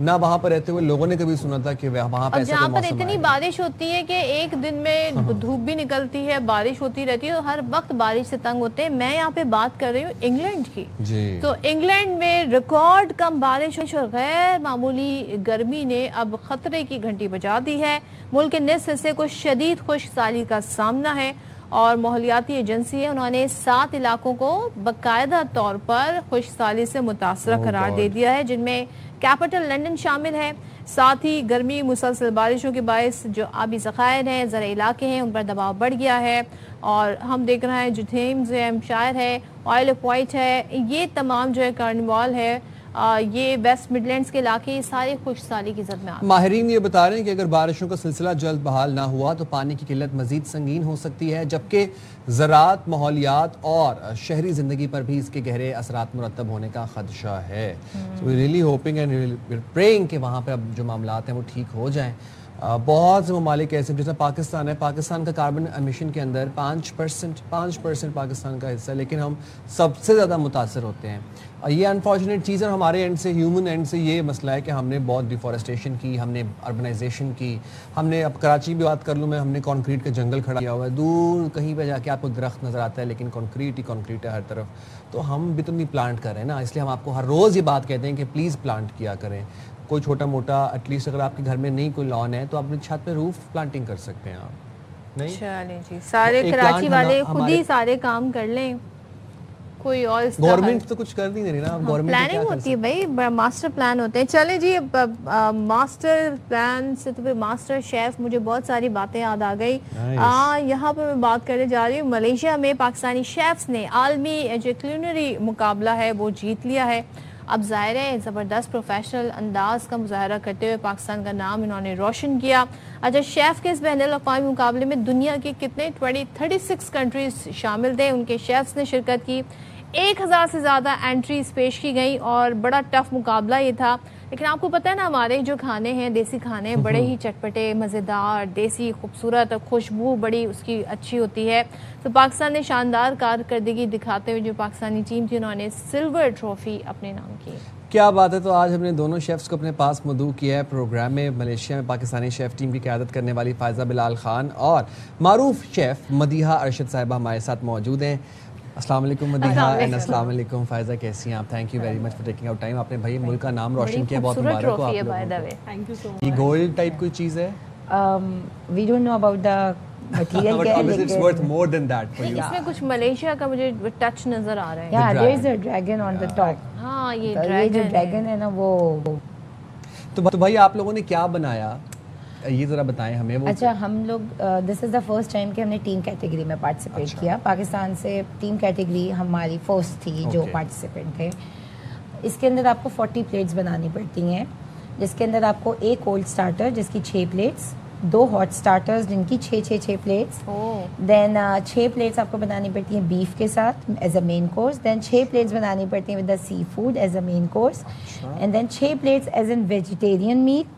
Speaker 3: نہ وہاں پر رہتے ہوئے لوگوں نے کبھی سنا تھا کہ وہاں پہ ایسا
Speaker 2: جہاں
Speaker 3: کوئی
Speaker 2: پر
Speaker 3: موسم
Speaker 2: اتنی
Speaker 3: آئے گا.
Speaker 2: بارش ہوتی ہے کہ ایک دن میں دھوپ بھی نکلتی ہے, بارش ہوتی رہتی ہے, تو ہر وقت بارش سے تنگ ہوتے ہیں. میں یہاں پہ بات کر رہی ہوں انگلینڈ کی.
Speaker 3: جی
Speaker 2: تو انگلینڈ میں ریکارڈ کم بارش اور غیر معمولی گرمی نے اب خطرے کی گھنٹی بجا دی ہے. ملک کے نصف حصے کو شدید خشک سالی کا سامنا ہے, اور ماحولیاتی ایجنسی ہے انہوں نے 7 علاقوں کو باقاعدہ طور پر خشک سالی سے متاثرہ قرار دے دیا ہے, جن میں کیپٹل لندن شامل ہے. ساتھ ہی گرمی, مسلسل بارشوں کے باعث جو آبی ذخائر ہیں, زرعی علاقے ہیں, ان پر دباؤ بڑھ گیا ہے. اور ہم دیکھ رہے ہیں جو تھیمز ہے, ہیمپشائر ہے, آئل آف وائٹ ہے, یہ تمام جو ہے کارنوال ہے, یہ ویسٹ مڈلینڈز کے علاقے, یہ سارے خشک سالی کی زد میں آتے ہیں.
Speaker 3: ماہرین یہ بتا رہے ہیں کہ اگر بارشوں کا سلسلہ جلد بحال نہ ہوا تو پانی کی قلت مزید سنگین ہو سکتی ہے, جبکہ زراعت, ماحولیات اور شہری زندگی پر بھی اس کے گہرے اثرات مرتب ہونے کا خدشہ ہے. So we're really hoping and we're praying کہ وہاں پہ اب جو معاملات ہیں وہ ٹھیک ہو جائیں. بہت سے ممالک ایسے جیسے پاکستان ہے, پاکستان کا کاربن ایمیشن کے اندر 5% پاکستان کا حصہ ہے, لیکن ہم سب سے زیادہ متاثر ہوتے ہیں. یہ انفارچونیٹ چیز ہے. ہمارے اینڈ سے, ہیومن اینڈ سے یہ مسئلہ ہے کہ ہم نے بہت ڈیفارسٹیشن کی, ہم نے اربنائزیشن کی, ہم نے, اب کراچی بھی بات کر لوں میں, ہم نے کانکریٹ کا جنگل کھڑا کیا ہوا ہے. دور کہیں پہ جا کے آپ کو درخت نظر آتا ہے لیکن کانکریٹ ہی کانکریٹ ہے ہر طرف. تو ہم بھی تو نہیں پلانٹ کر رہے ہیں نا, اس لیے ہم آپ کو ہر روز یہ بات کہتے ہیں کہ پلیز پلانٹ کیا کریں. کوئی چھوٹا موٹا ایٹ لیسٹ اگر آپ کے گھر میں نہیں کوئی لان ہے تو آپ اپنی چھت پہ روف پلانٹنگ کر سکتے ہیں آپ. نہیں
Speaker 2: چلیں جی, سارے کراچی والے خود ہی سارے کام کر لیں, کوئی اور
Speaker 3: گورنمنٹ تو کچھ کر نہیں رہی نا. گورنمنٹ
Speaker 2: پلاننگ ہوتی ہے بھائی, ماسٹر پلان ہوتے ہیں. چلیں جی, ماسٹر پلان سے تو پھر ماسٹر شیف, مجھے بہت ساری باتیں یاد آ گئی. یہاں پہ میں بات کرنے جا رہی ہوں, ملیشیا میں پاکستانی شیفز نے عالمی جو کلینری مقابلہ ہے وہ جیت لیا ہے. اب ظاہر ہے زبردست پروفیشنل انداز کا مظاہرہ کرتے ہوئے پاکستان کا نام انہوں نے روشن کیا. اچھا, شیف کے اس بین الاقوامی مقابلے میں دنیا کے کتنے 36 کنٹریز شامل تھے, ان کے شیفز نے شرکت کی. 1000 سے زیادہ انٹریز پیش کی گئیں اور بڑا ٹف مقابلہ یہ تھا. لیکن آپ کو پتہ ہے نا, ہمارے جو کھانے ہیں, دیسی کھانے, بڑے ہی چٹپٹے, مزیدار, دیسی, خوبصورت, خوشبو بڑی اس کی اچھی ہوتی ہے. تو پاکستان نے شاندار کارکردگی دکھاتے ہوئے جو پاکستانی ٹیم تھی, انہوں نے سلور ٹرافی اپنے نام کی.
Speaker 3: کیا بات ہے. تو آج ہم نے دونوں شیفز کو اپنے پاس مدعو کیا ہے پروگرام میں. ملیشیا میں پاکستانی شیف ٹیم کی قیادت کرنے والی فائزہ بلال خان اور معروف شیف مدیحہ ارشد صاحبہ ہمارے ساتھ موجود ہیں. السلام علیکم مدیحہ, اینڈ السلام علیکم فائزہ, کیسی ہیں آپ؟ Thank you very much for taking out time. آپ نے بھائی ملک کا نام روشن کیا, بہت مبارک ہو آپ لوگوں کو. یہ گولڈ ٹائپ کوئی چیز ہے؟
Speaker 11: We don't know about the material کیا ہے,
Speaker 3: it's worth more than that for you.
Speaker 2: اس میں کچھ ملیشیا کا مجھے ٹچ نظر آ رہا ہے.
Speaker 11: یا دیر از اے ڈریگن آن دا ٹاپ.
Speaker 2: ہاں, یہ
Speaker 11: جو ڈریگن ہے نا وہ.
Speaker 3: تو بھائی آپ لوگوں نے کیا بنایا, یہ ذرا بتائیں ہمیں.
Speaker 11: اچھا, ہم لوگ دس از دا فرسٹ ٹائم کہ ہم نے ٹیم کیٹیگری میں پارٹیسپیٹ کیا. پاکستان سے ٹیم کیٹیگری ہماری فرسٹ تھی جو پارٹیسپینٹ تھے. اس کے اندر آپ کو 40 پلیٹس بنانی پڑتی ہیں, جس کے اندر آپ کو ایک کولڈ اسٹارٹر جس کی 6 پلیٹس, 2 ہاٹ اسٹارٹرز جن کی 6 پلیٹس, دین 6 پلیٹس آپ کو بنانی پڑتی ہیں بیف کے ساتھ as a main course, then 6 plates بنانی پڑتی ہیں with the seafood as a main course, and then 6 plates as an vegetarian meat,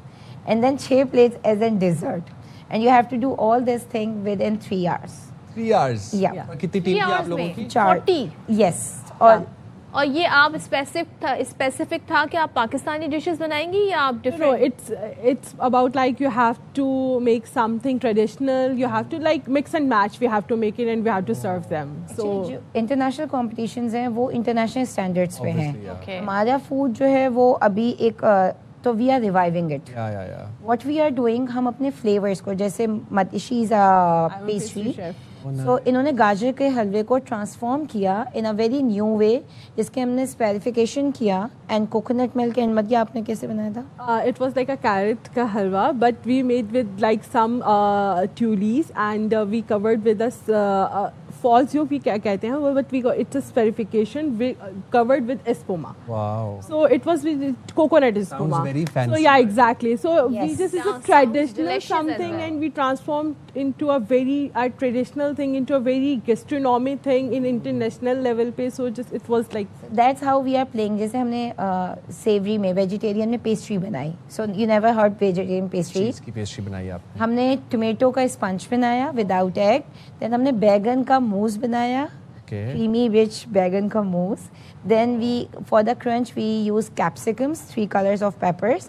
Speaker 11: and then 6 plates as a dessert, and you have to do all this thing within 3 hours.
Speaker 3: 3 hours?
Speaker 11: Yeah.
Speaker 3: کتنی team تھی آپ لوگوں کی؟
Speaker 2: 40.
Speaker 11: Yes.
Speaker 2: اور یہ آپ specific تھا کہ آپ پاکستانی ڈشز بنائیں گی یا آپ different?
Speaker 12: It's about like you have to make something traditional, you have to like mix and match, we have to make it and we have to serve them. So
Speaker 11: international competitions ہیں وہ international standards پہ ہیں. ہمارا food جو ہے وہ ابھی ایک تو we are reviving it. What we are doing, ہم اپنے فلیورس کو, جیسے شیز پیسٹری, سو انہوں نے گاجر کے حلوے کو ٹرانسفارم کیا ان اے ویری نیو وے, جس کے ہم نے اسپیسیفکیشن کیا. اینڈ کوکونٹ ملک اینڈ مدیہ آپ نے کیسے بنایا تھا؟
Speaker 12: It was like a carrot کا حلوہ, but we made with like some tuiles and we covered with falls جو بھی کیا کہتے ہیں وہ, but we it's a spherification covered with espuma.
Speaker 3: Wow.
Speaker 12: So it was with coconut espuma.
Speaker 3: Sounds very fancy.
Speaker 12: So yeah, exactly. So
Speaker 11: Yes.
Speaker 12: we just it's a
Speaker 2: Sounds
Speaker 12: traditional
Speaker 2: delicious
Speaker 12: something,
Speaker 2: as well.
Speaker 12: and we transformed into a traditional thing into a very gastronomy thing in international level pe. So just it was like
Speaker 11: That's how we are playing. جیسے ہم نے سیوری میں vegetarian میں pastry بنائی. So you never heard vegetarian pastry.
Speaker 3: چیز کی pastry بنائی آپ نے.
Speaker 11: ہم نے ٹمیٹو کا اسپنچ بنایا وداؤٹ ایگ. دین ہم نے بیگن کا موز بنایا.
Speaker 3: Okay.
Speaker 11: creamy rich baigan ka mousse. Then for the crunch we use capsicums, 3 colors of peppers,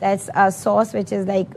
Speaker 11: That's a sauce which is like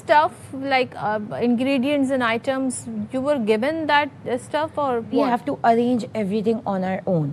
Speaker 2: stuff like ingredients and items. You were given that stuff or
Speaker 11: We
Speaker 2: what?
Speaker 11: have to arrange everything on our own.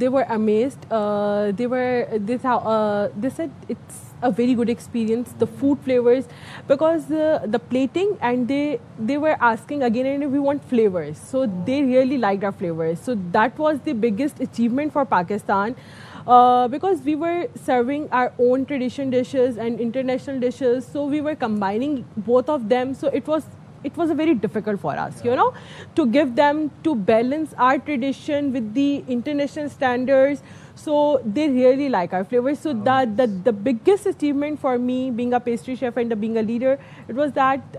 Speaker 12: they were amazed. They said it's a very good experience. The food flavors, because the plating, and they were asking again and we want flavors. So they really liked our flavors. So that was the biggest achievement for Pakistan. Because we were serving our own tradition dishes and international dishes, so we were combining both of them. So it was a very difficult for us, you know, to give them, to balance our tradition with the international standards. So they really like our flavors. So the biggest achievement for me, being a pastry chef and being a leader, it was that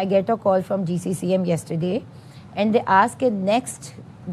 Speaker 11: I get a call from GCCM yesterday and they ask next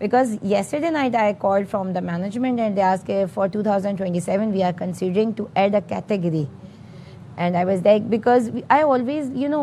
Speaker 11: Because yesterday night I called from the management and they asked for 2027 we are considering to add a category. And I was like, because I always, you know,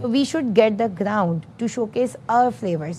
Speaker 11: So we should get the ground to showcase our flavors.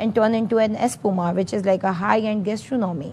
Speaker 11: and turn into an espuma which is like a high end gastronomy.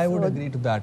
Speaker 3: I would agree to that.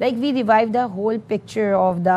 Speaker 11: Like we revived the whole picture of the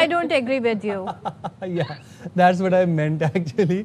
Speaker 2: I don't agree with you.
Speaker 3: Yeah, that's what I meant actually.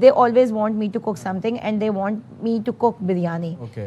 Speaker 11: they always want me to cook something and they want me to cook biryani.
Speaker 3: Okay.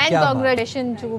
Speaker 2: And congratulations to